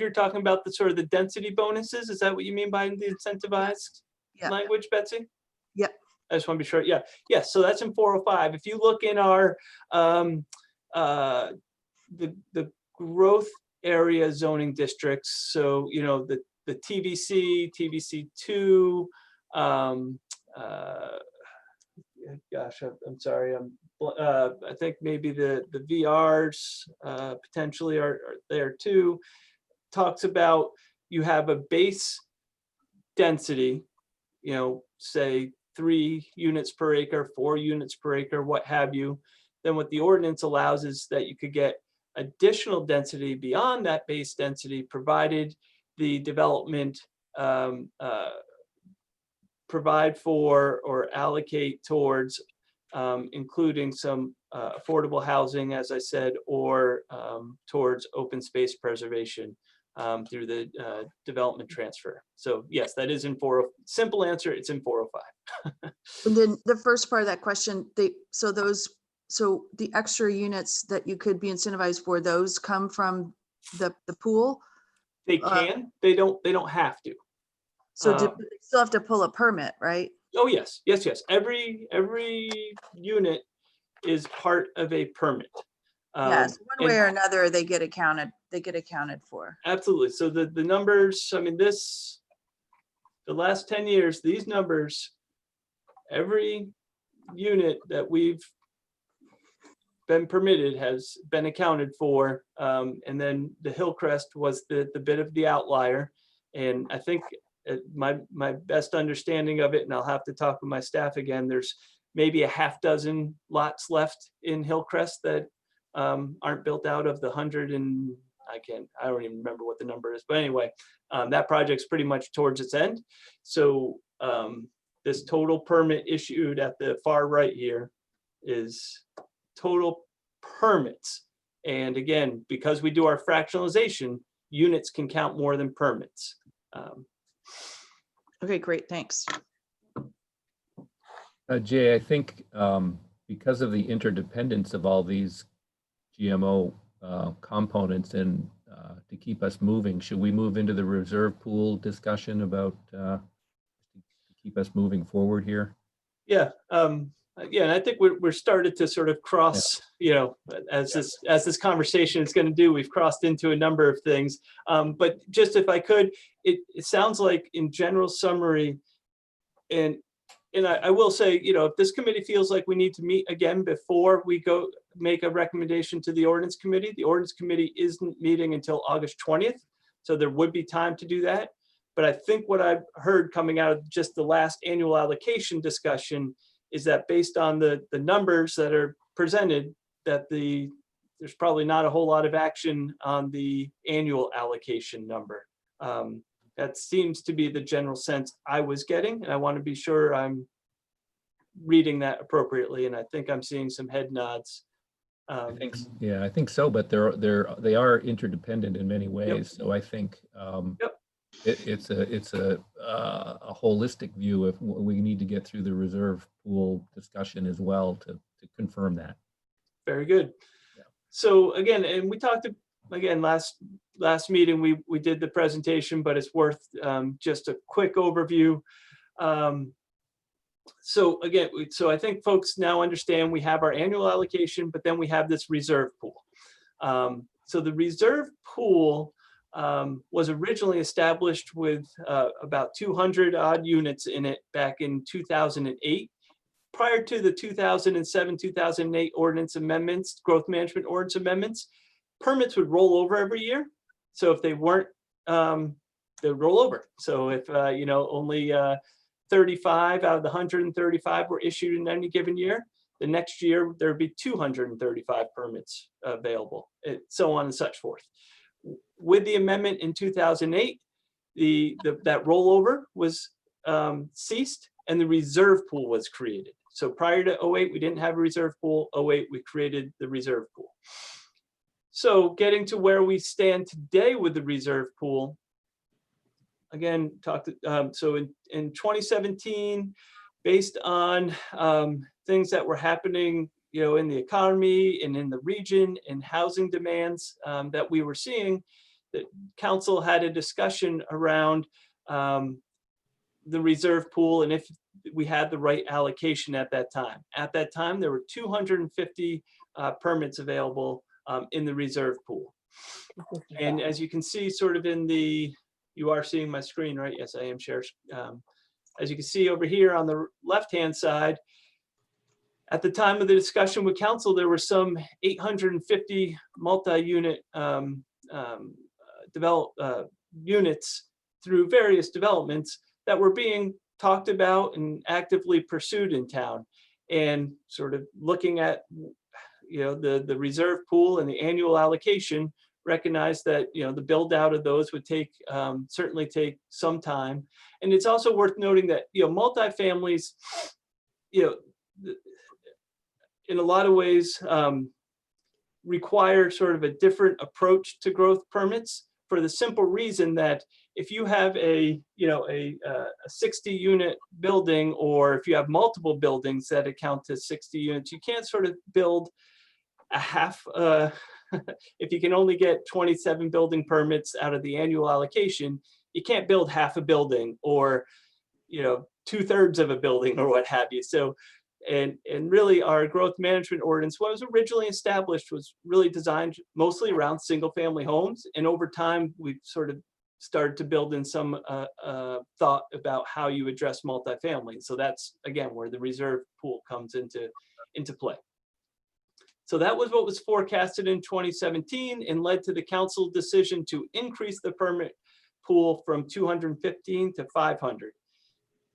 A: you're talking about the sort of the density bonuses, is that what you mean by the incentivized
K: Yeah.
A: language, Betsy?
K: Yep.
A: I just want to be sure. Yeah, yeah. So that's in 405. If you look in our the growth area zoning districts, so you know the TVC, TVC2, gosh, I'm sorry, I think maybe the VRs potentially are there too. Talks about you have a base density, you know, say 3 units per acre, 4 units per acre, what have you. Then what the ordinance allows is that you could get additional density beyond that base density, provided the development provide for or allocate towards including some affordable housing, as I said, or towards open space preservation through the development transfer. So yes, that is in 405. Simple answer, it's in 405.
K: And then the first part of that question, so the extra units that you could be incentivized for, those come from the pool?
A: They can, they don't have to.
K: So they still have to pull a permit, right?
A: Oh, yes, yes, yes. Every unit is part of a permit.
K: Yes, one way
A: and-
K: or another, they get accounted for.
A: Absolutely. So the numbers, I mean, the last 10 years, these numbers, every unit that we've been permitted has been accounted for. And then the Hillcrest was the bit of the outlier. And I think my best understanding of it, and I'll have to talk with my staff again, there's maybe a half dozen lots left in Hillcrest that aren't built out of the 100, and I don't even remember what the number is, but anyway, that project's pretty much towards its end. So this total permit issued at the far right here is total permits. And again, because we do our fractionalization, units can count more than permits.
K: Okay, great, thanks.
C: Jay, I think because of the interdependence of all these GMO components and to keep us moving, should we move into the reserve pool discussion about to keep us moving forward here?
A: Yeah, yeah, and I think we're started to sort of cross, you know, as this conversation is going to do, we've crossed into a number of things. But just if I could, it sounds like in general summary, and I will say, you know, if this committee feels like we need to meet again before we go make a recommendation to the ordinance committee isn't meeting until August 20th. So there would be time to do that. But I think what I've heard coming out of just the last annual allocation discussion is that based on the numbers that are presented, that there's probably not a whole lot of action on the annual allocation number. That seems to be the general sense I was getting, and I want to be sure I'm reading that appropriately. And I think I'm seeing some head nods.
C: I think so, but they are interdependent in many ways. So I think
A: Yep.
C: It's a holistic view. If we need to get through the reserve pool discussion as well to confirm that.
A: Very good.
C: Yeah.
A: So again, and we talked again last meeting, we did the presentation, but it's worth just a quick overview. So again, so I think folks now understand we have our annual allocation, but then we have this reserve pool. So the reserve pool was originally established with about 200 odd units in it back in 2008. Prior to the 2007, 2008 ordinance amendments, growth management ordinance amendments, permits would roll over every year. So if they weren't, they'd roll over. So if, only 35 out of the 135 were issued in any given year, the next year there'd be 235 permits available, so on and such forth. With the amendment in 2008, that rollover was ceased and the reserve pool was created. So prior to 08, we didn't have a reserve pool. 08, we created the reserve pool. So getting to where we stand today with the reserve pool, again, so in 2017, based on things that were happening, in the economy and in the region and housing demands that we were seeing, the council had a discussion around the reserve pool and if we had the right allocation at that time. At that time, there were 250 permits available in the reserve pool. And as you can see sort of you are seeing my screen, right? Yes, I am sharing. As you can see over here on the left-hand side, at the time of the discussion with council, there were some 850 multi-unit units through various developments that were being talked about and actively pursued in town. And sort of looking at, the reserve pool and the annual allocation, recognize that, the build out of those would certainly take some time. And it's also worth noting that, multifamilies, in a lot of ways require sort of a different approach to growth permits for the simple reason that if you have a 60 unit building, or if you have multiple buildings that account to 60 units, you can't sort of build a half, if you can only get 27 building permits out of the annual allocation, you can't build half a building or, 2/3 of a building or what have you. So, and really our growth management ordinance, what was originally established was really designed mostly around single family homes. And over time, we've sort of started to build in some thought about how you address multifamily. So that's, again, where the reserve pool comes into play. So that was what was forecasted in 2017 and led to the council decision to increase the permit pool from 215 to 500.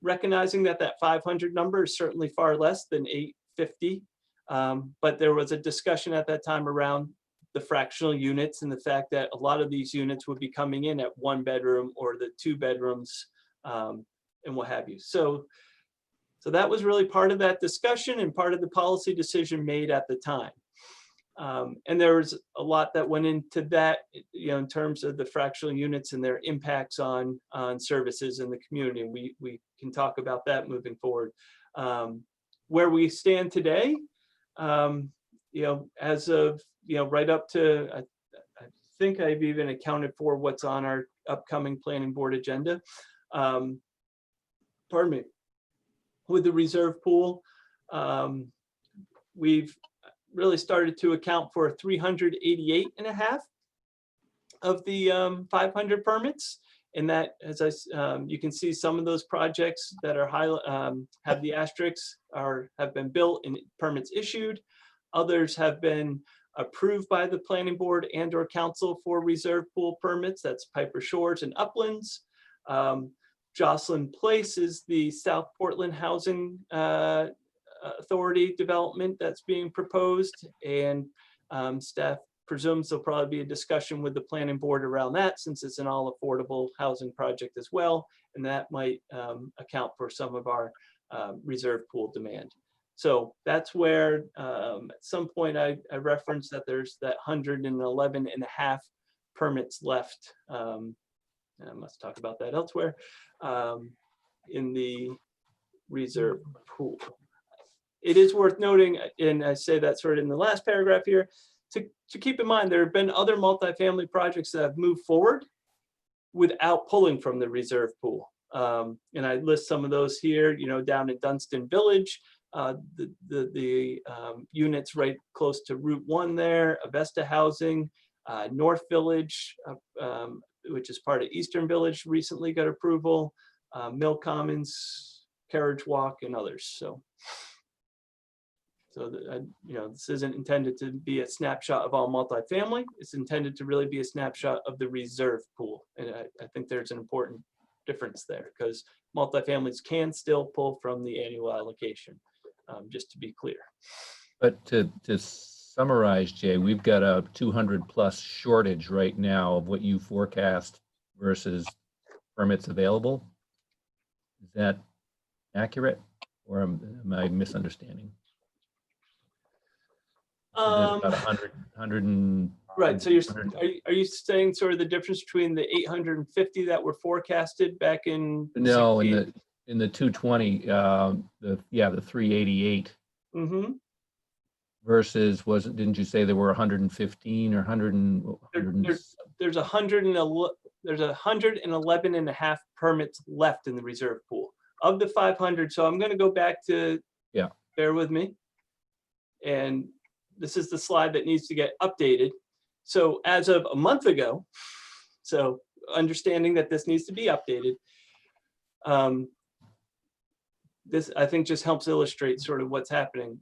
A: Recognizing that 500 number is certainly far less than 850, but there was a discussion at that time around the fractional units and the fact that a lot of these units would be coming in at 1 bedroom or the 2 bedrooms and what have you. So that was really part of that discussion and part of the policy decision made at the time. And there was a lot that went into that, in terms of the fractional units and their impacts on services in the community. And we can talk about that moving forward. Where we stand today, as of, right up to, I think I've even accounted for what's on our upcoming planning board agenda. Pardon me. With the reserve pool, we've really started to account for 388.5 of the 500 permits. And that, as you can see, some of those projects that are have the asterisks have been built and permits issued. Others have been approved by the planning board and or council for reserve pool permits. That's Piper Shores and Uplands. Jocelyn Place is the South Portland Housing Authority development that's being proposed, and staff presumes there'll probably be a discussion with the planning board around that, since it's an all affordable housing project as well, and that might account for some of our reserve pool demand. So that's where at some point I referenced that there's that 111.5 permits left and I must talk about that elsewhere, in the reserve pool. It is worth noting, and I say that sort of in the last paragraph here, to keep in mind, there have been other multifamily projects that have moved forward without pulling from the reserve pool. And I list some of those here, you know, down in Dunstan Village, the units right close to Route 1 there, Avesta Housing, North Village, which is part of Eastern Village, recently got approval, Mill Commons, Carriage Walk, and others. So you know, this isn't intended to be a snapshot of all multifamily. It's intended to really be a snapshot of the reserve pool. And I think there's an important difference there, because multifamilies can still pull from the annual allocation, just to be clear.
C: But to summarize, Jay, we've got a 200+ shortage right now of what you forecast versus permits available. Is that accurate, or am I misunderstanding? There's about 100 and
A: Right, so are you saying sort of the difference between the 850 that were forecasted back in?
C: no,
A: 16?
C: in the 220, the 388
A: Mm-hmm.
C: versus, didn't you say there were 115 or 100?
A: There's 111 and a half permits left in the reserve pool of the 500. So I'm going to go back to, bear with me. And this is the slide that needs to get updated. So as of a month ago, so understanding that this needs to be updated, this I think just helps illustrate sort of what's happening.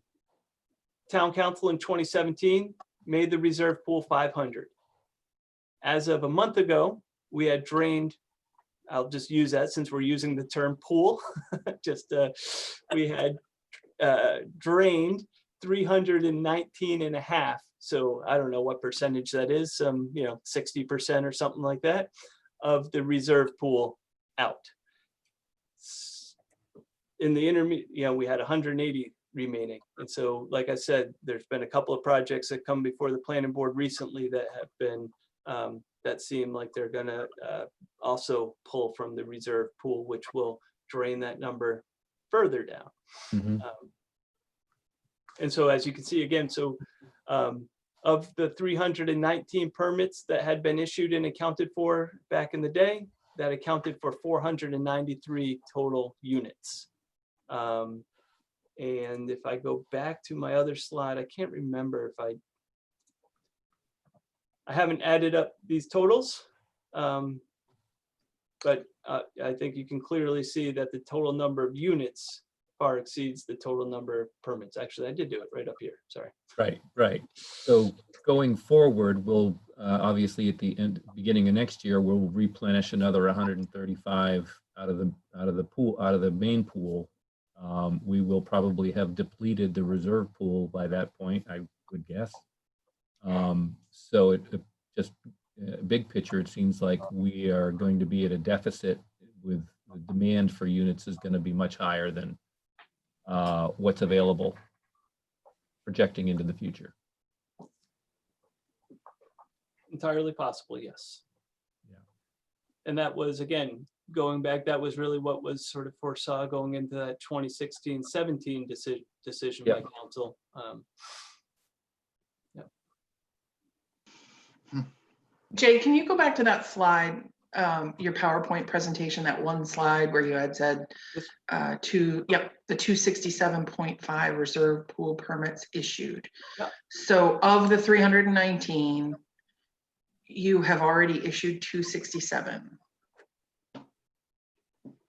A: Town Council in 2017 made the reserve pool 500. As of a month ago, we had drained, I'll just use that since we're using the term pool, we had drained 319 and a half. So I don't know what percentage that is, 60% or something like that of the reserve pool out. In the intermediate, we had 180 remaining. And so, like I said, there's been a couple of projects that come before the planning board recently that have been, that seem like they're gonna also pull from the reserve pool, which will drain that number further down.
C: Mm-hmm.
A: And so, as you can see again, so of the 319 permits that had been issued and accounted for back in the day, that accounted for 493 total units. And if I go back to my other slide, I can't remember if I haven't added up these totals, but I think you can clearly see that the total number of units far exceeds the total number of permits. Actually, I did do it right up here. Sorry.
C: Right. So going forward, we'll obviously at the beginning of next year, we'll replenish another 135 out of the pool, out of the main pool. We will probably have depleted the reserve pool by that point, I would guess. So it just big picture, it seems like we are going to be at a deficit with the demand for units is going to be much higher than what's available projecting into the future.
A: Entirely possible, yes.
C: Yeah.
A: And that was, again, going back, that was really what was sort of foresaw going into that 2016-17 decision by council.
I: Jay, can you go back to that slide, your PowerPoint presentation, that one slide where you had said the 267.5 reserve pool permits issued.
A: Yep.
I: So of the 319, you have already issued 267.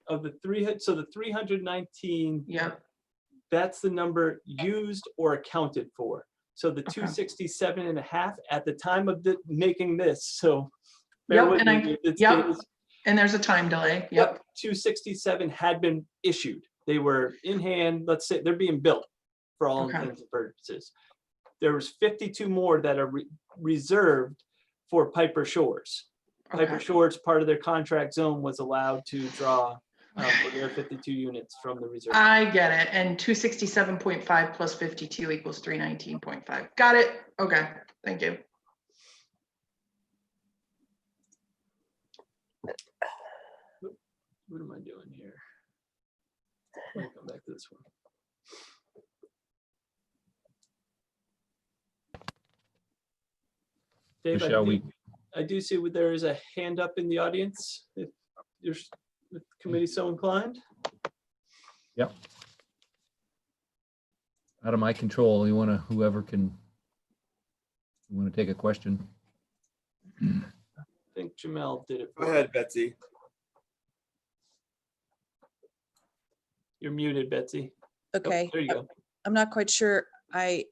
A: Of the 319,
I: Yep.
A: that's the number used or accounted for. So the
I: Okay.
A: 267 and a half at the time of making this, so. bear
I: Yep,
A: with
I: and
A: me, it's-
I: yep.
A: it was-
I: And there's a time delay. Yep.
A: 267 had been issued. They were in hand, let's say they're being built for all
I: Okay.
A: intents and purposes. There was 52 more that are reserved for Piper Shores. Piper
I: Okay.
A: Shores, part of their contract zone, was allowed to draw for their 52 units from the reserve.
I: I get it. And 267.5 plus 52 equals 319.5. Got it. Okay. Thank you.
A: what am I doing here? Let me come back to this one. Dave,
C: Michelle,
A: I do see there is a hand up in the audience, if you're, if the committee so inclined.
C: Yep. Out of my control. You want to, whoever can, you want to take a question?
A: I think Jamel did it.
B: Go
A: for you.
B: ahead, Betsy.
A: You're muted, Betsy. Oh,
K: Okay,
A: there you go.
K: I'm not quite sure. I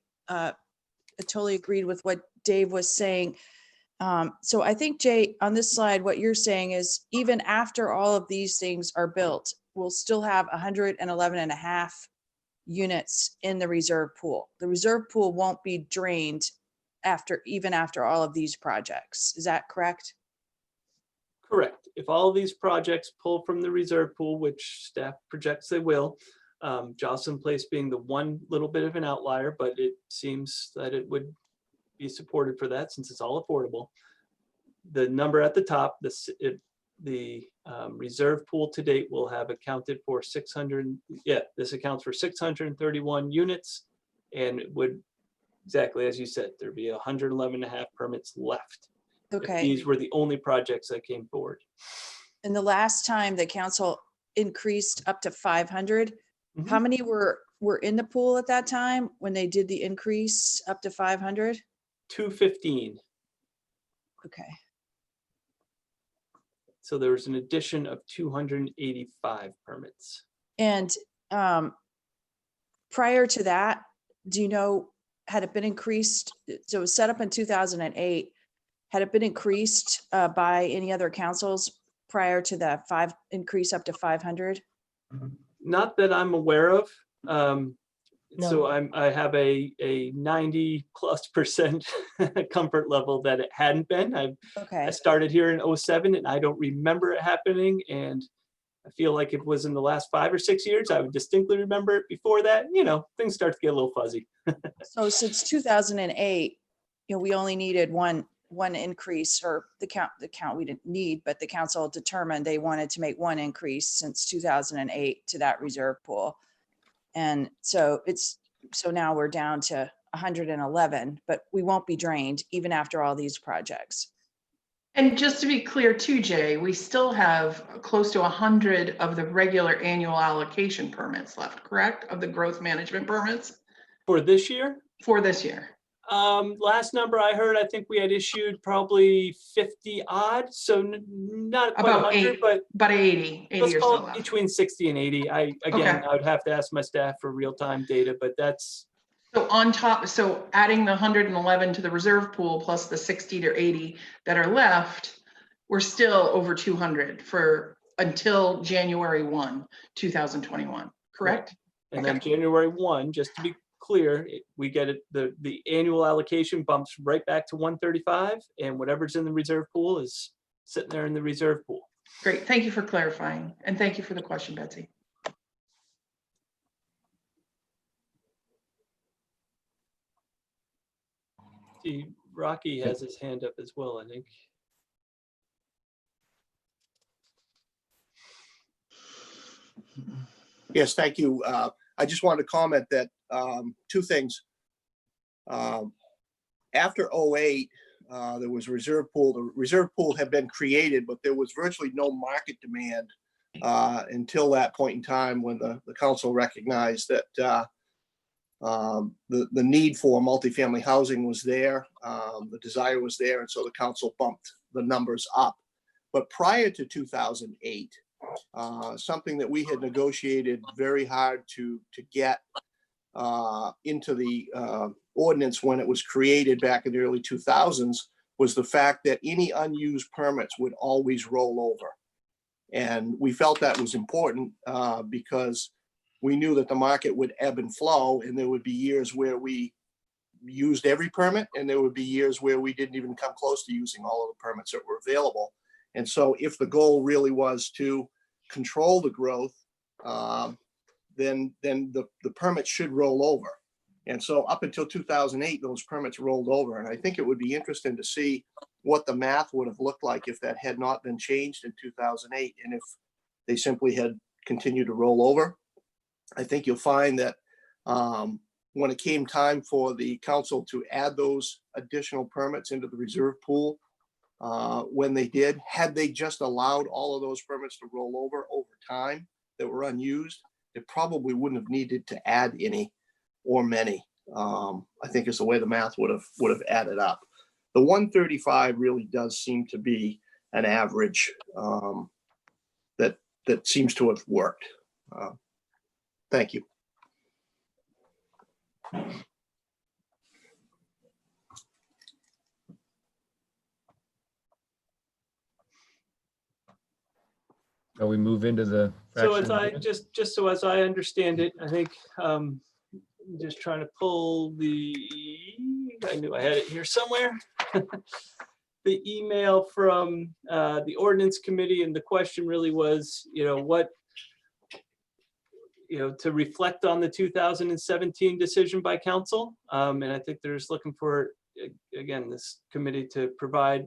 K: totally agreed with what Dave was saying. So I think, Jay, on this slide, what you're saying is even after all of these things are built, we'll still have 111 and a half units in the reserve pool. The reserve pool won't be drained even after all of these projects. Is that correct?
A: Correct. If all of these projects pull from the reserve pool, which staff projects they will, Jocelyn Place being the one little bit of an outlier, but it seems that it would be supported for that since it's all affordable. The number at the top, the reserve pool to date will have accounted for 600. Yeah, this accounts for 631 units, and it would, exactly as you said, there'd be 111 and a half permits left. If
K: Okay.
A: these were the only projects that came forward.
K: And the last time the council increased up to 500, how many were in the pool at that time when they did the increase up to 500?
A: 215.
K: Okay.
A: So there was an addition of 285 permits.
K: And prior to that, do you know, had it been increased? So it was set up in 2008. Had it been increased by any other councils prior to the increase up to 500?
A: Not that I'm aware of. So
E: No.
A: I have a 90+% comfort level that it hadn't been. I
K: Okay.
A: started here in 07 and I don't remember it happening. And I feel like it was in the last 5 or 6 years. I would distinctly remember it. Before that, things start to get a little fuzzy.
K: So since 2008, we only needed one increase, or the count we didn't need, but the council determined they wanted to make one increase since 2008 to that reserve pool. And so now we're down to 111, but we won't be drained even after all these projects.
I: And just to be clear too, Jay, we still have close to 100 of the regular annual allocation permits left, correct? Of the growth management permits
A: For this year,
I: for this year.
A: last number I heard, I think we had issued probably 50 odd. So not quite
I: About
A: 100, but
I: About 80
A: let's
I: or
A: call
I: so
A: it
I: left.
A: between 60 and 80. I would have to ask my staff for real-time data, but that's
I: So on top, so adding the 111 to the reserve pool plus the 60 to 80 that are left, we're still over 200 until January 1, 2021, correct?
A: and then
I: Okay.
A: January 1, just to be clear, we get it, the annual allocation bumps right back to 135, and whatever's in the reserve pool is sitting there in the reserve pool.
I: Great, thank you for clarifying. And thank you for the question, Betsy.
A: See, Rocky has his hand up as well, I think.
J: Yes, thank you. I just wanted to comment that two things. After 08, there was a reserve pool. The reserve pool had been created, but there was virtually no market demand until that point in time when the council recognized that the need for multifamily housing was there, the desire was there, and so the council bumped the numbers up. But prior to 2008, something that we had negotiated very hard to get into the ordinance when it was created back in the early 2000s was the fact that any unused permits would always roll over. And we felt that was important because we knew that the market would ebb and flow, and there would be years where we used every permit, and there would be years where we didn't even come close to using all of the permits that were available. And so if the goal really was to control the growth, then the permits should roll over. And so up until 2008, those permits rolled over. And I think it would be interesting to see what the math would have looked like if that had not been changed in 2008. And if They simply had continued to roll over. I think you'll find that when it came time for the council to add those additional permits into the reserve pool, when they did, had they just allowed all of those permits to roll over time that were unused, it probably wouldn't have needed to add any or many. I think is the way the math would have added up. The 135 really does seem to be an average that seems to have worked. Thank you.
C: Shall we move into the?
A: So as
C: fraction
A: I,
C: unit?
A: just so as I understand it, I think, just trying to pull I knew I had it here somewhere. The email from the ordinance committee, and the question really was, to reflect on the 2017 decision by council. And I think they're just looking for, again, this committee to provide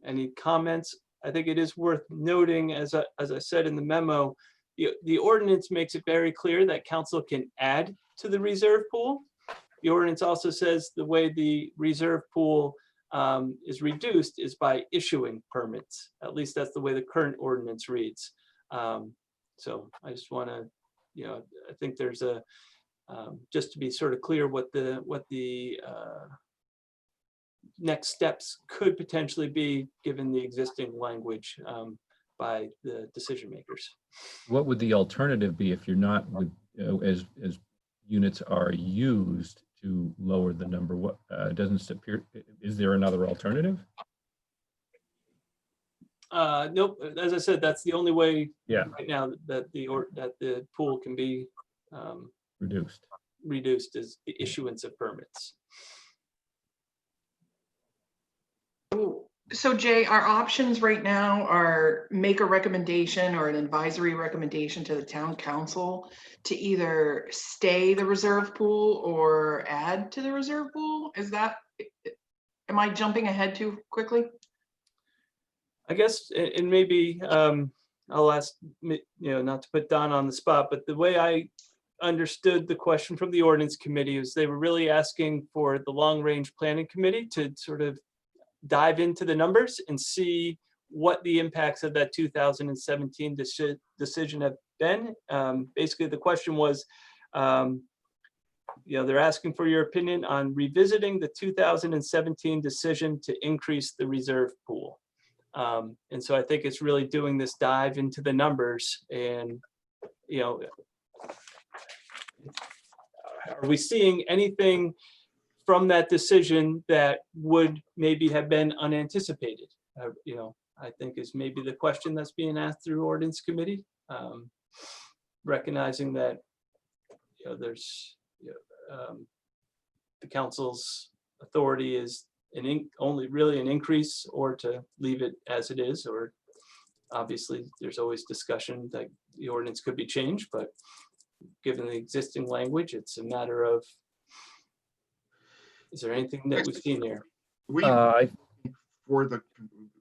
A: any comments. I think it is worth noting, as I said in the memo, the ordinance makes it very clear that council can add to the reserve pool. The ordinance also says the way the reserve pool is reduced is by issuing permits. At least that's the way the current ordinance reads. So I just want to, I think there's a, just to be sort of clear what the next steps could potentially be given the existing language by the decision makers.
C: What would the alternative be if you're not with, as units are used to lower the number? What doesn't appear, is there another alternative?
A: Nope, as I said, that's the only way
C: Yeah,
A: right now that the pool can be
C: reduced.
A: is the issuance of permits.
I: So Jay, our options right now are make a recommendation or an advisory recommendation to the town council to either stay the reserve pool or add to the reserve pool. Am I jumping ahead too quickly?
A: I guess, and maybe I'll ask, not to put Don on the spot, but the way I understood the question from the ordinance committee is they were really asking for the long range planning committee to sort of dive into the numbers and see what the impacts of that 2017 decision have been. Basically, the question was, they're asking for your opinion on revisiting the 2017 decision to increase the reserve pool. And so I think it's really doing this dive into the numbers and, are we seeing anything from that decision that would maybe have been unanticipated? I think is maybe the question that's being asked through ordinance committee, recognizing that, there's, the council's authority is only really an increase or to leave it as it is, or obviously there's always discussion that the ordinance could be changed, but given the existing language, it's a matter of, is there anything that we've seen here?
H: We, for the,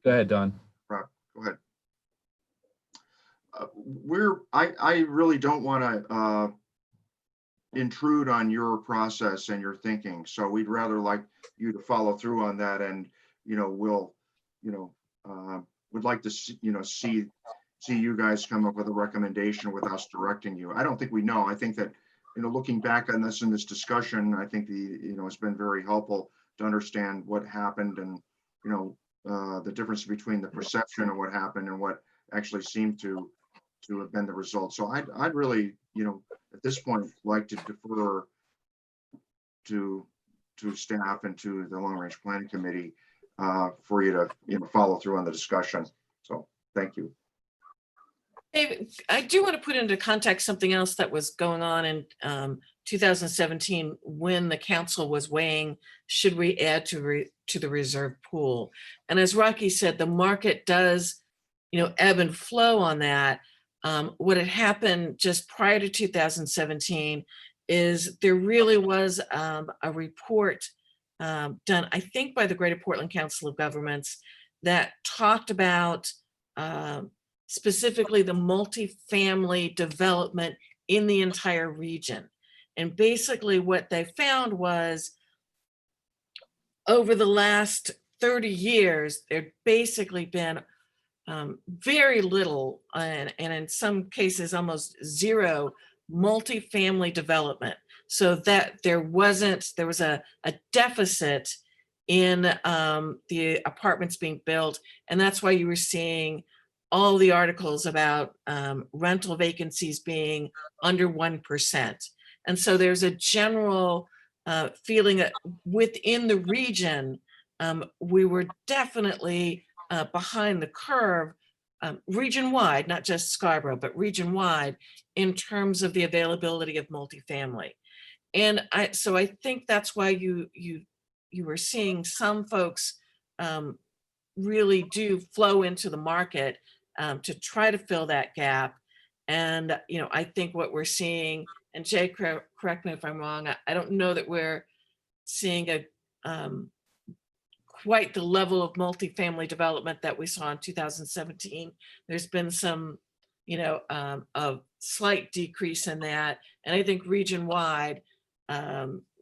C: Go ahead, Don.
H: Rob, go ahead. I really don't want to intrude on your process and your thinking. So we'd rather like you to follow through on that, and we'll would like to see you guys come up with a recommendation with us directing you. I don't think we know. I think that looking back on this in this discussion, I think it's been very helpful to understand what happened and the difference between the perception of what happened and what actually seemed to have been the result. So I'd really at this point like to defer to staff and to the long range planning committee for you to follow through on the discussion. So thank you.
G: Dave, I do want to put into context something else that was going on in 2017 when the council was weighing, should we add to the reserve pool? And as Rocky said, the market does, ebb and flow on that. What had happened just prior to 2017 is there really was a report done, I think, by the Greater Portland Council of Governments that talked about specifically the multifamily development in the entire region. And basically what they found was over the last 30 years, there'd basically been very little, and in some cases almost zero, multifamily development. So that there was a deficit in the apartments being built. And that's why you were seeing all the articles about rental vacancies being under 1%. And so there's a general feeling that within the region, we were definitely behind the curve, region-wide, not just Scarborough, but region-wide, in terms of the availability of multifamily. And so I think that's why you were seeing some folks really do flow into the market to try to fill that gap. And I think what we're seeing, and Jay, correct me if I'm wrong, I don't know that we're seeing a quite the level of multifamily development that we saw in 2017. There's been some, a slight decrease in that. And I think region-wide,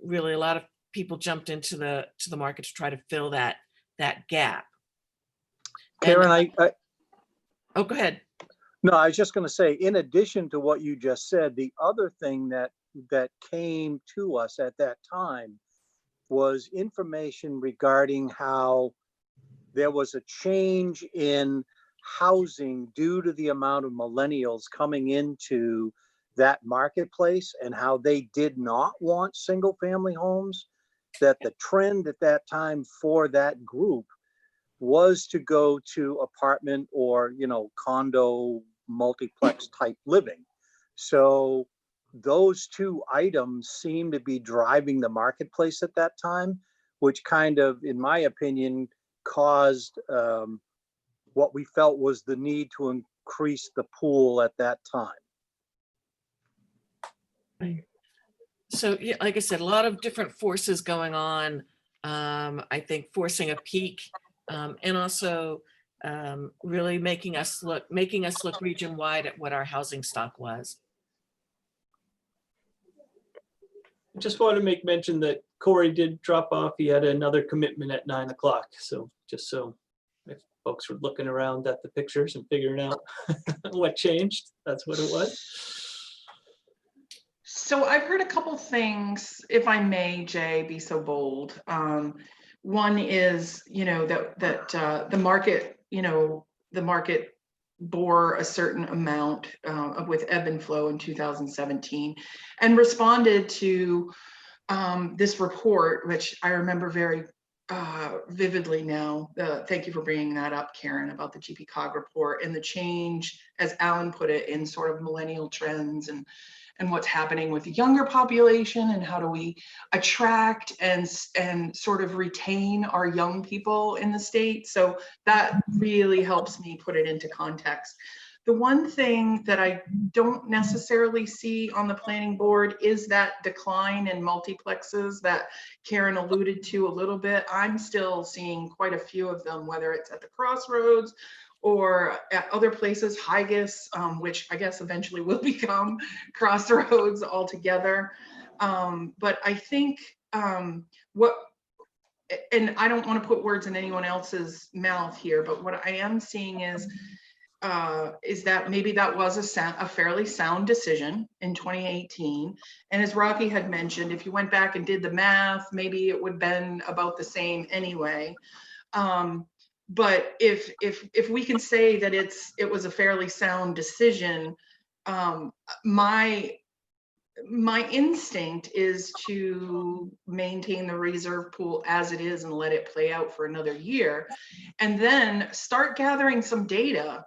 G: really a lot of people jumped into the market to try to fill that gap.
F: Karen,
G: Oh, go ahead.
F: no, I was just going to say, in addition to what you just said, the other thing that came to us at that time was information regarding how there was a change in housing due to the amount of millennials coming into that marketplace, and how they did not want single family homes, that the trend at that time for that group was to go to apartment or, condo multiplex type living. So those two items seem to be driving the marketplace at that time, which kind of, in my opinion, caused what we felt was the need to increase the pool at that time.
G: So, yeah, like I said, a lot of different forces going on. I think forcing a peak, and also really making us look region wide at what our housing stock was.
A: Just want to make mention that Corey did drop off. He had another commitment at 9 o'clock. So just so if folks were looking around at the pictures and figuring out what changed, that's what it was.
I: So I've heard a couple things, if I may, Jay, be so bold. One is, that the market, the market bore a certain amount with ebb and flow in 2017 and responded to this report, which I remember very vividly now. Thank you for bringing that up, Karen, about the GPCOG report and the change, as Alan put it, in sort of millennial trends and what's happening with the younger population, and how do we attract and sort of retain our young people in the state. So that really helps me put it into context. The one thing that I don't necessarily see on the planning board is that decline in multiplexes that Karen alluded to a little bit. I'm still seeing quite a few of them, whether it's at the Crossroads or at other places, Higas, which I guess eventually will become Crossroads altogether. But I think and I don't want to put words in anyone else's mouth here, but what I am seeing is that maybe that was a fairly sound decision in 2018. And as Rocky had mentioned, if you went back and did the math, maybe it would have been about the same anyway. But if we can say that it was a fairly sound decision, my instinct is to maintain the reserve pool as it is and let it play out for another year, and then start gathering some data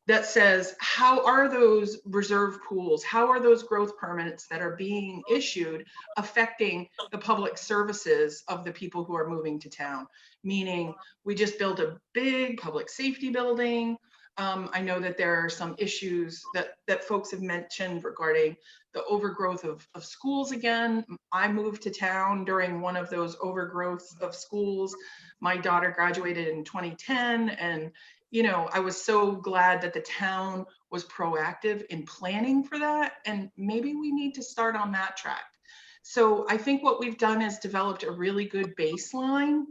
I: that says, how are those reserve pools, how are those growth permits that are being issued affecting the public services of the people who are moving to town? Meaning, we just built a big public safety building. I know that there are some issues that folks have mentioned regarding the overgrowth of schools again. I moved to town during one of those overgrowths of schools. My daughter graduated in 2010, and you know, I was so glad that the town was proactive in planning for that. And maybe we need to start on that track. So I think what we've done is developed a really good baseline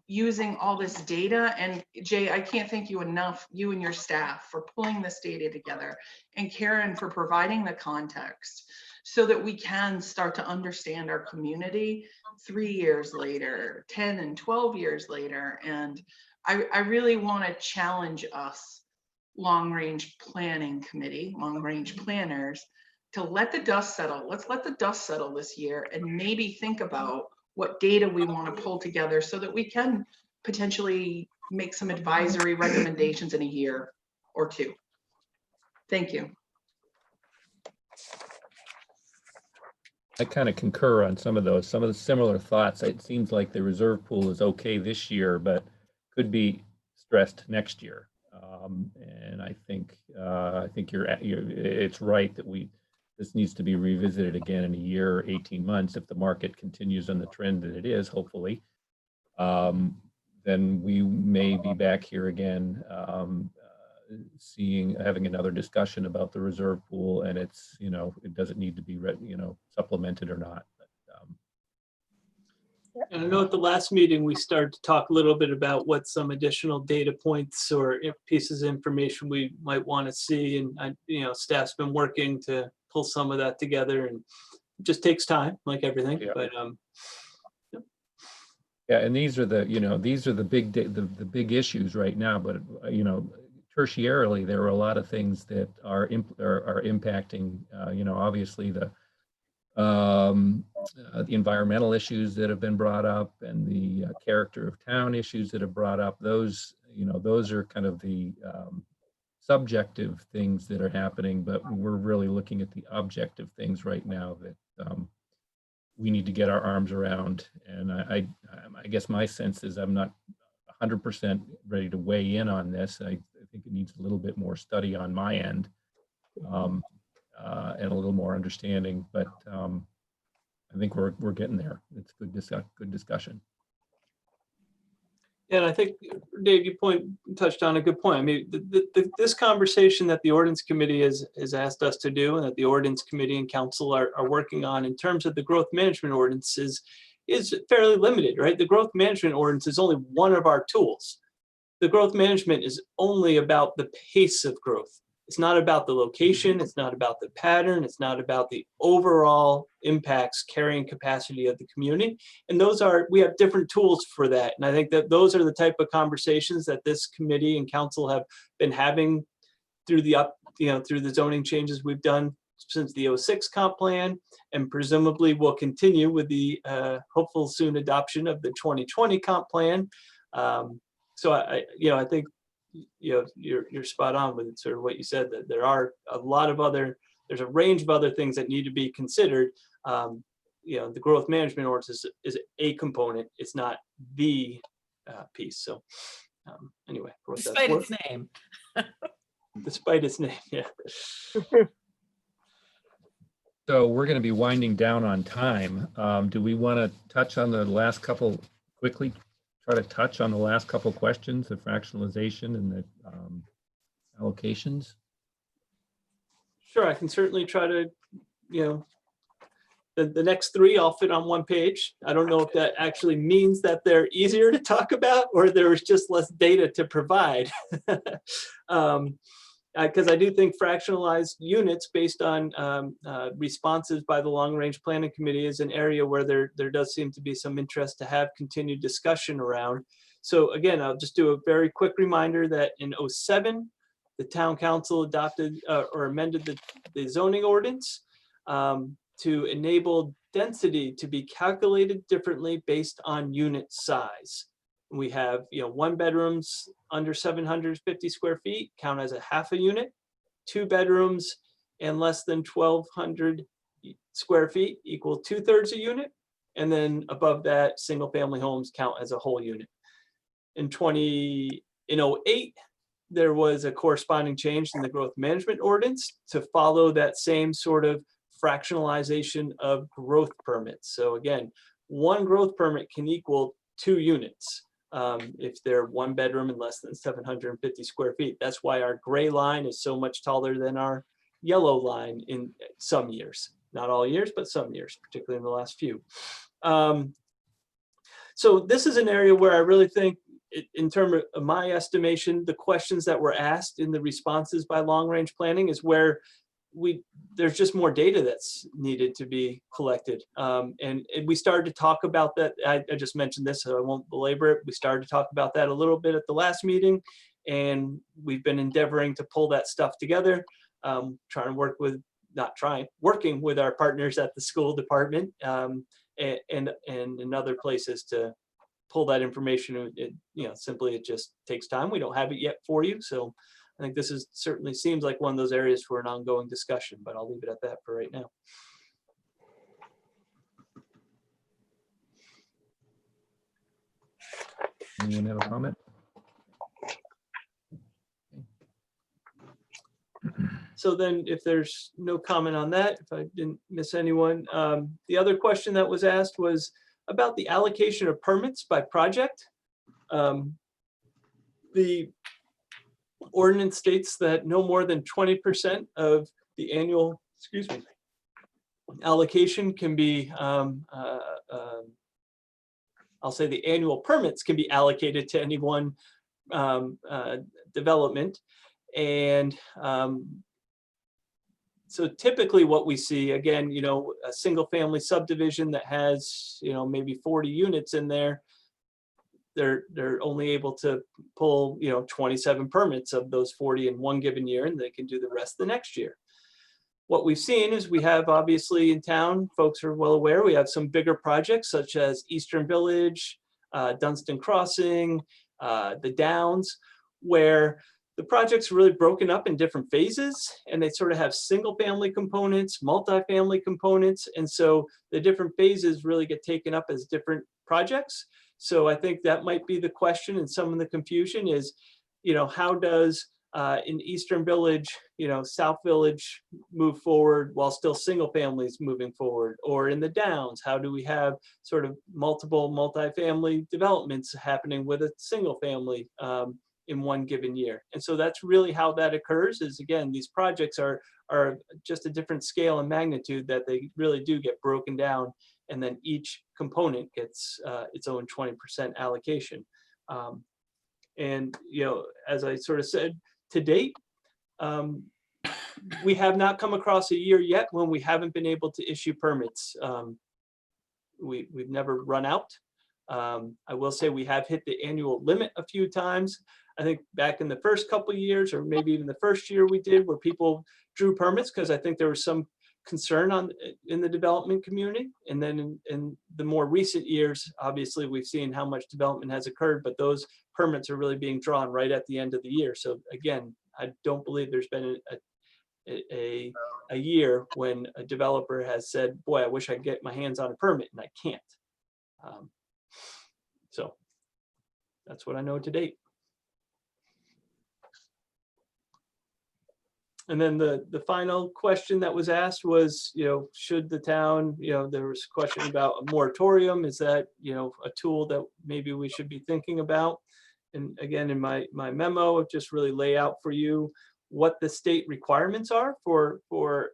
I: using all this data. And Jay, I can't thank you enough, you and your staff, for pulling this data together, and Karen for providing the context so that we can start to understand our community 3 years later, 10 and 12 years later. And I really want to challenge us, long range planning committee, long range planners, to let the dust settle. Let's let the dust settle this year and maybe think about what data we want to pull together so that we can potentially make some advisory recommendations in a year or two. Thank you.
C: I kind of concur on some of the similar thoughts. It seems like the reserve pool is okay this year, but could be stressed next year. And I think it's right that this needs to be revisited again in a year, 18 months. If the market continues on the trend that it is, hopefully, then we may be back here again, having another discussion about the reserve pool, and it's, it doesn't need to be, supplemented or not.
A: And I know at the last meeting, we started to talk a little bit about what some additional data points or pieces of information we might want to see. And, staff's been working to pull some of that together, and it just takes time, like everything.
C: Yeah.
A: But
C: Yeah, and these are the big issues right now. But tertiarily, there are a lot of things that are impacting. Obviously the environmental issues that have been brought up, and the character of town issues that have brought up. Those are kind of the subjective things that are happening, but we're really looking at the objective things right now that we need to get our arms around. And I guess my sense is I'm not 100% ready to weigh in on this. I think it needs a little bit more study on my end, and a little more understanding, but I think we're getting there. It's good discussion.
A: and I think, Dave, you touched on a good point. I mean, this conversation that the ordinance committee has asked us to do, and that the ordinance committee and council are working on in terms of the growth management ordinances, is fairly limited, right? The growth management ordinance is only one of our tools. The growth management is only about the pace of growth. It's not about the location. It's not about the pattern. It's not about the overall impacts, carrying capacity of the community. And we have different tools for that. And I think that those are the type of conversations that this committee and council have been having through through the zoning changes we've done since the 06 comp plan, and presumably will continue with the hopeful soon adoption of the 2020 comp plan. So I think you're spot on with sort of what you said, that there are there's a range of other things that need to be considered. The growth management ordinance is a component. It's not the piece. So anyway.
G: Despite its name.
A: Despite its name, yeah.
C: So we're going to be winding down on time. Do we want to touch on the last couple quickly? Try to touch on the last couple questions, the fractionalization and the allocations?
A: Sure, I can certainly try to, the next three I'll fit on one page. I don't know if that actually means that they're easier to talk about or there's just less data to provide. Because I do think fractionalized units based on responses by the Long Range Planning Committee is an area where there does seem to be some interest to have continued discussion around. So again, I'll just do a very quick reminder that in 07, the town council adopted or amended the zoning ordinance to enable density to be calculated differently based on unit size. We have, 1 bedrooms under 750 square feet count as a half a unit, 2 bedrooms and less than 1,200 square feet equal 2/3 a unit. And then above that, single family homes count as a whole unit. In 08, there was a corresponding change in the growth management ordinance to follow that same sort of fractionalization of growth permits. So again, 1 growth permit can equal 2 units. if they're 1 bedroom and less than 750 square feet. That's why our gray line is so much taller than our yellow line in some years. Not all years, but some years, particularly in the last few. So this is an area where I really think, in terms of my estimation, the questions that were asked in the responses by long range planning is where there's just more data that's needed to be collected. And we started to talk about that. I just mentioned this, so I won't belabor it. We started to talk about that a little bit at the last meeting, and we've been endeavoring to pull that stuff together, trying to work with, working with our partners at the school department and in other places to pull that information. Simply it just takes time. We don't have it yet for you. So I think this is certainly seems like one of those areas for an ongoing discussion, but I'll leave it at that for right now.
C: Anyone have a comment?
A: So then if there's no comment on that, if I didn't miss anyone, the other question that was asked was about the allocation of permits by project. The ordinance states that no more than 20% of the annual, allocation can be, I'll say the annual permits can be allocated to any one development. And so typically what we see, again, a single family subdivision that has, maybe 40 units in there, they're only able to pull, 27 permits of those 40 in one given year, and they can do the rest the next year. What we've seen is we have, obviously in town, folks are well aware, we have some bigger projects such as Eastern Village, Dunstan Crossing, the Downs, where the projects are really broken up in different phases, and they sort of have single family components, multifamily components. And so the different phases really get taken up as different projects. So I think that might be the question, and some of the confusion is, how does in Eastern Village, South Village move forward while still single families moving forward? Or in the Downs, how do we have sort of multiple multifamily developments happening with a single family in one given year? And so that's really how that occurs, is again, these projects are just a different scale and magnitude, that they really do get broken down, and then each component gets its own 20% allocation. And as I sort of said, to date, we have not come across a year yet when we haven't been able to issue permits. We've never run out. I will say we have hit the annual limit a few times. I think back in the first couple of years, or maybe even the first year we did, where people drew permits because I think there was some concern in the development community. And then in the more recent years, obviously we've seen how much development has occurred, but those permits are really being drawn right at the end of the year. So again, I don't believe there's been a year when a developer has said, boy, I wish I could get my hands on a permit, and I can't. So that's what I know to date. And then the final question that was asked was, should the town, there was a question about a moratorium. Is that, a tool that maybe we should be thinking about? And again, in my memo, I just really lay out for you what the state requirements are for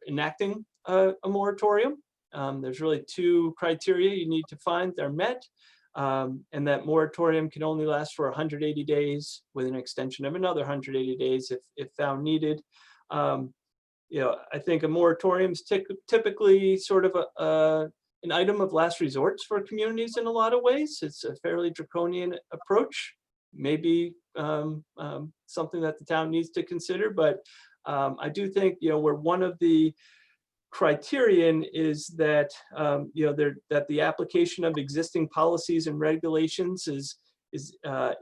A: enacting a moratorium. There's really 2 criteria you need to find they're met. And that moratorium can only last for 180 days with an extension of another 180 days if found needed. I think a moratorium is typically sort of an item of last resort for communities in a lot of ways. It's a fairly draconian approach, maybe something that the town needs to consider. But I do think, where one of the criterion is that, that the application of existing policies and regulations is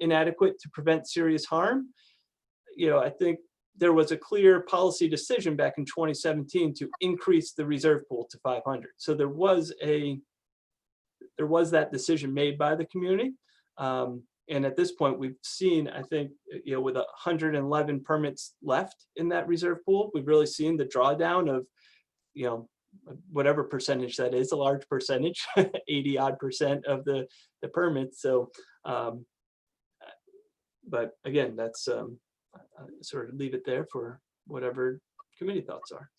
A: inadequate to prevent serious harm. I think there was a clear policy decision back in 2017 to increase the reserve pool to 500. So there was that decision made by the community. And at this point, we've seen, I think, with 111 permits left in that reserve pool, we've really seen the drawdown of, whatever percentage that is, a large percentage, 80 odd % of the permits. So But again, that's I sort of leave it there for whatever committee thoughts are.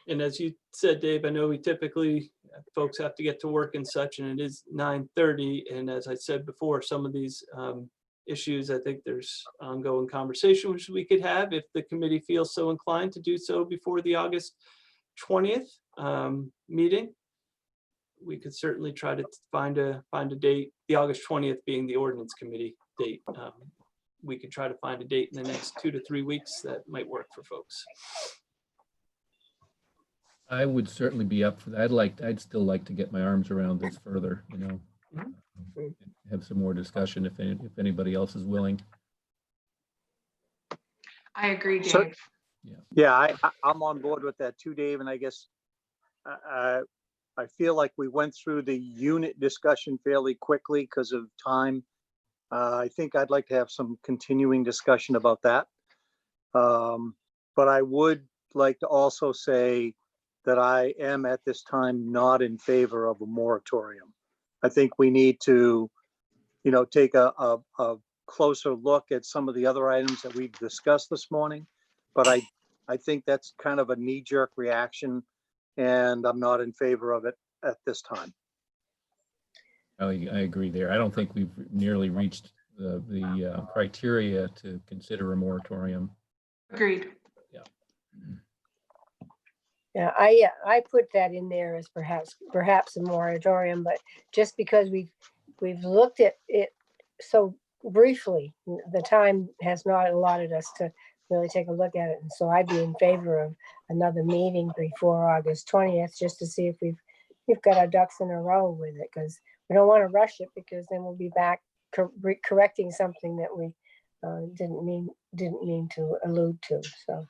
A: And as you said, Dave, I know we typically, folks have to get to work and such, and it is 9:30. And as I said before, some of these issues, I think there's ongoing conversation which we could have if the committee feels so inclined to do so before the August 20th meeting. We could certainly try to find a date, the August 20th being the ordinance committee date. We could try to find a date in the next 2 to 3 weeks that might work for folks.
C: I would certainly be up for that. I'd still like to get my arms around this further, you know.
A: Mhm.
C: Have some more discussion if anybody else is willing.
I: I agree,
F: So-
I: Dave.
F: Yeah, I'm on board with that too, Dave, and I guess I feel like we went through the unit discussion fairly quickly because of time. I think I'd like to have some continuing discussion about that. But I would like to also say that I am at this time not in favor of a moratorium. I think we need to, you know, take a closer look at some of the other items that we've discussed this morning. But I think that's kind of a knee-jerk reaction, and I'm not in favor of it at this time.
C: I agree there. I don't think we've nearly reached the criteria to consider a moratorium.
I: Agreed.
E: Yeah, I put that in there as perhaps a moratorium, but just because we've looked at it so briefly, the time has not allotted us to really take a look at it. And so I'd be in favor of another meeting before August 20th, just to see if we've got our ducks in a row with it, because we don't want to rush it, because then we'll be back correcting something that we didn't mean to allude to. So.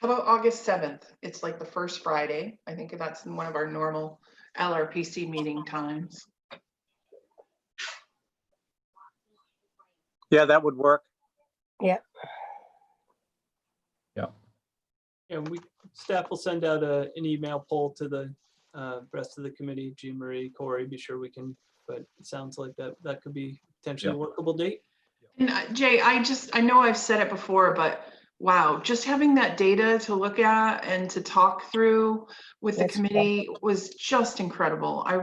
I: How about August 7th? It's like the first Friday. I think that's one of our normal LRPC meeting times.
F: Yeah, that would work.
E: Yeah.
A: And staff will send out an email poll to the rest of the committee, Jean Marie, Corey, be sure we can, but it sounds like that could be potentially a workable date.
I: And Jay, I know I've said it before, but wow, just having that data to look at and to talk through with the
E: That's
I: committee was just incredible. I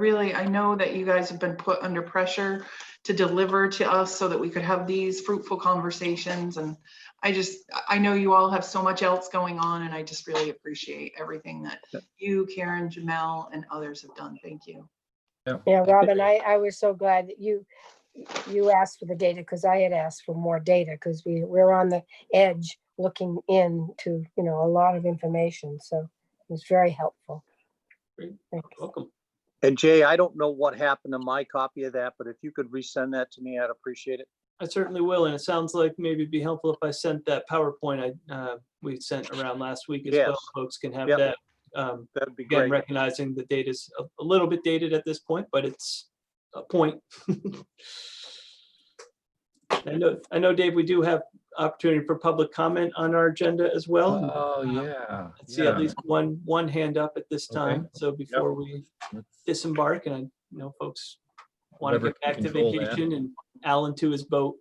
I: know that you guys have been put under pressure to deliver to us so that we could have these fruitful conversations. And I know you all have so much else going on, and I just really appreciate everything that you, Karen, Jamel, and others have done. Thank you.
E: Yeah, Robin, I was so glad that you asked for the data, because I had asked for more data, because we're on the edge looking into, you know, a lot of information. So it was very helpful.
A: Great.
E: Thanks.
A: Welcome.
F: And Jay, I don't know what happened to my copy of that, but if you could resend that to me, I'd appreciate it.
A: I certainly will, and it sounds like maybe it'd be helpful if I sent that PowerPoint we sent around last week as well.
F: Yes.
A: Folks can have
F: Yep.
A: that.
F: That'd be
A: Again,
F: great.
A: recognizing the data's a little bit dated at this point, but it's a point. I know, Dave, we do have opportunity for public comment on our agenda as well.
C: Oh, yeah.
A: I see at least one hand up at this
C: Okay.
A: time. So before we disembark, and I know folks want to
C: Whoever
A: get back
C: can
A: to
C: control that.
A: vacation and Alan to his boat.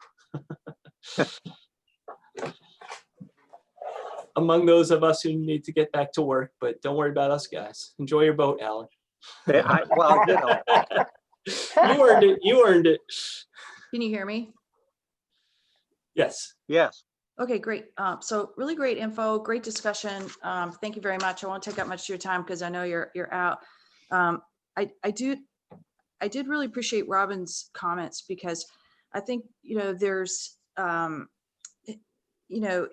A: Among those of us who need to get back to work, but don't worry about us, guys. Enjoy your boat, Alan.
F: Well, you know,
A: You earned it. You earned it.
K: Can you hear me?
A: Yes.
F: yes.
K: Okay, great. So really great info, great discussion. Thank you very much. I won't take up much of your time because I know you're out. I did really appreciate Robin's comments, because I think, you know, there's, you know,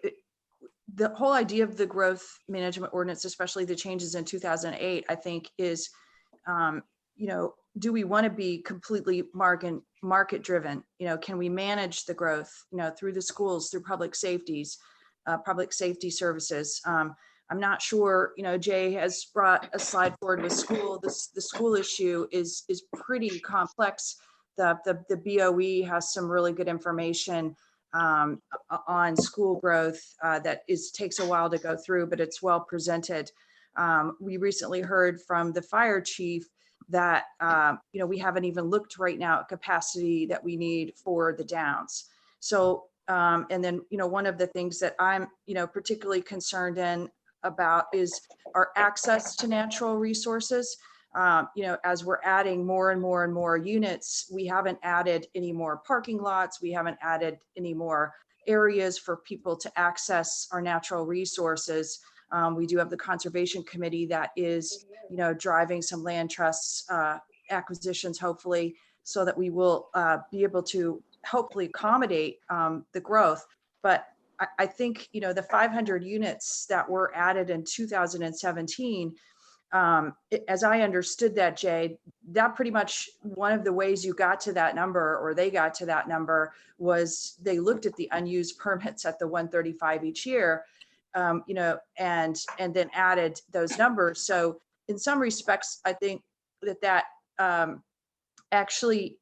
K: the whole idea of the growth management ordinance, especially the changes in 2008, I think is, you know, do we want to be completely market driven? You know, can we manage the growth, you know, through the schools, through public safety services? I'm not sure, you know, Jay has brought a slide forward with school. The school issue is pretty complex. The BOE has some really good information on school growth that takes a while to go through, but it's well presented. We recently heard from the fire chief that, we haven't even looked right now at capacity that we need for the Downs. So, and then, one of the things that I'm, particularly concerned about is our access to natural resources. As we're adding more and more and more units, we haven't added any more parking lots. We haven't added any more areas for people to access our natural resources. We do have the Conservation Committee that is, driving some land trusts acquisitions, hopefully, so that we will be able to hopefully accommodate the growth. But I think, the 500 units that were added in 2017, as I understood that, Jay, that pretty much one of the ways you got to that number, or they got to that number, was they looked at the unused permits at the 135 each year, and then added those numbers. So in some respects, I think that actually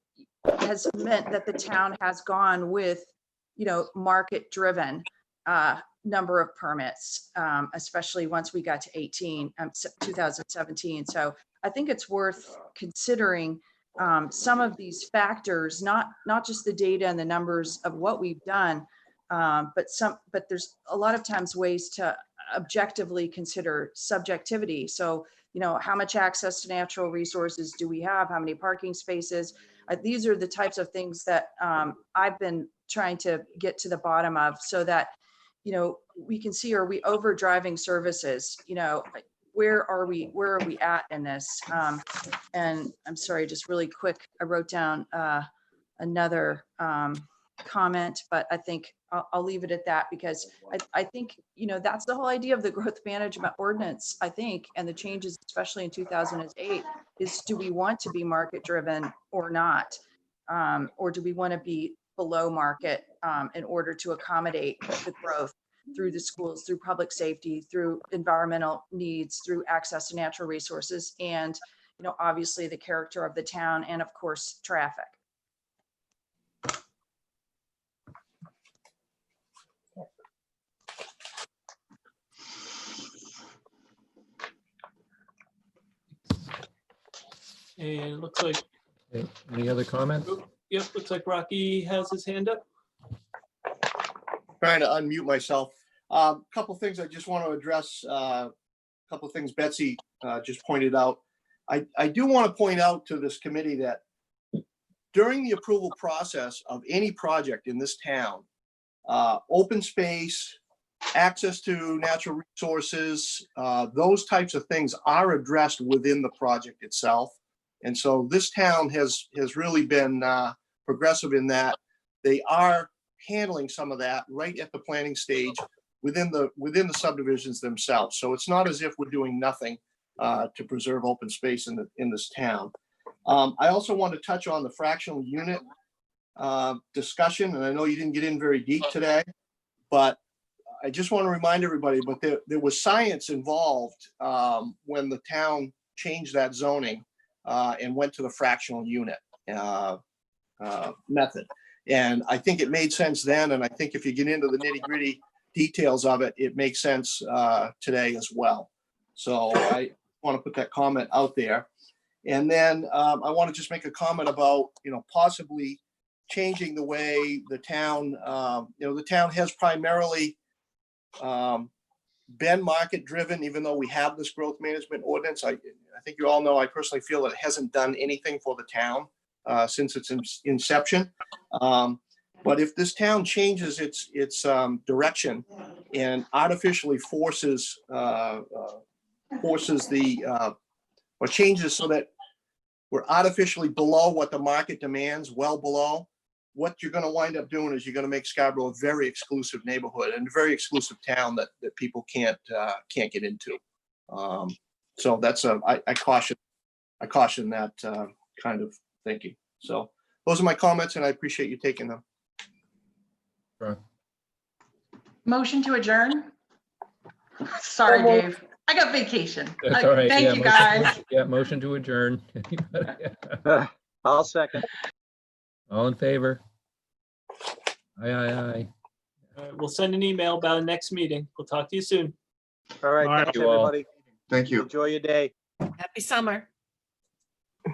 K: has meant that the town has gone with, market driven number of permits, especially once we got to 2017. So I think it's worth considering some of these factors, not just the data and the numbers of what we've done, but there's a lot of times ways to objectively consider subjectivity. So, how much access to natural resources do we have? How many parking spaces? These are the types of things that I've been trying to get to the bottom of, so that, we can see, are we over driving services? Where are we at in this? And I'm sorry, just really quick, I wrote down another comment, but I think I'll leave it at that, because I think, that's the whole idea of the growth management ordinance, I think, and the changes, especially in 2008, is, do we want to be market driven or not? Or do we want to be below market in order to accommodate the growth through the schools, through public safety, through environmental needs, through access to natural resources, and, obviously the character of the town, and of course, traffic.
A: And it looks like,
C: Okay, any other comments?
A: yep, looks like Rocky has his hand up.
J: Trying to unmute myself. Couple things I just want to address. Couple things Betsy just pointed out. I do want to point out to this committee that during the approval process of any project in this town, open space, access to natural resources, those types of things are addressed within the project itself. And so this town has really been progressive in that. They are handling some of that right at the planning stage within the subdivisions themselves. So it's not as if we're doing nothing to preserve open space in this town. I also want to touch on the fractional unit discussion, and I know you didn't get in very deep today, but I just want to remind everybody, but there was science involved when the town changed that zoning and went to the fractional unit method. And I think it made sense then, and I think if you get into the nitty-gritty details of it, it makes sense today as well. So I want to put that comment out there. And then I want to just make a comment about, possibly changing the way the town, the town has primarily been market driven, even though we have this growth management ordinance. I think you all know, I personally feel that it hasn't done anything for the town since its inception. But if this town changes its direction and artificially forces or changes so that we're artificially below what the market demands, well below, what you're going to wind up doing is you're going to make Scarborough a very exclusive neighborhood and a very exclusive town that people can't get into. So that's I caution that kind of thinking. So those are my comments, and I appreciate you taking them.
C: Sure.
I: Motion to adjourn? Sorry, Dave. I got vacation.
C: That's all right.
I: Thank
C: Yeah,
I: you, guys.
C: motion to adjourn.
F: I'll second.
C: All in favor? Aye, aye, aye.
A: We'll send an email about next meeting. We'll talk to you soon.
F: All right,
H: All right.
F: thanks,
C: You all.
F: everybody.
H: Thank you.
F: Enjoy your day.
G: Happy summer.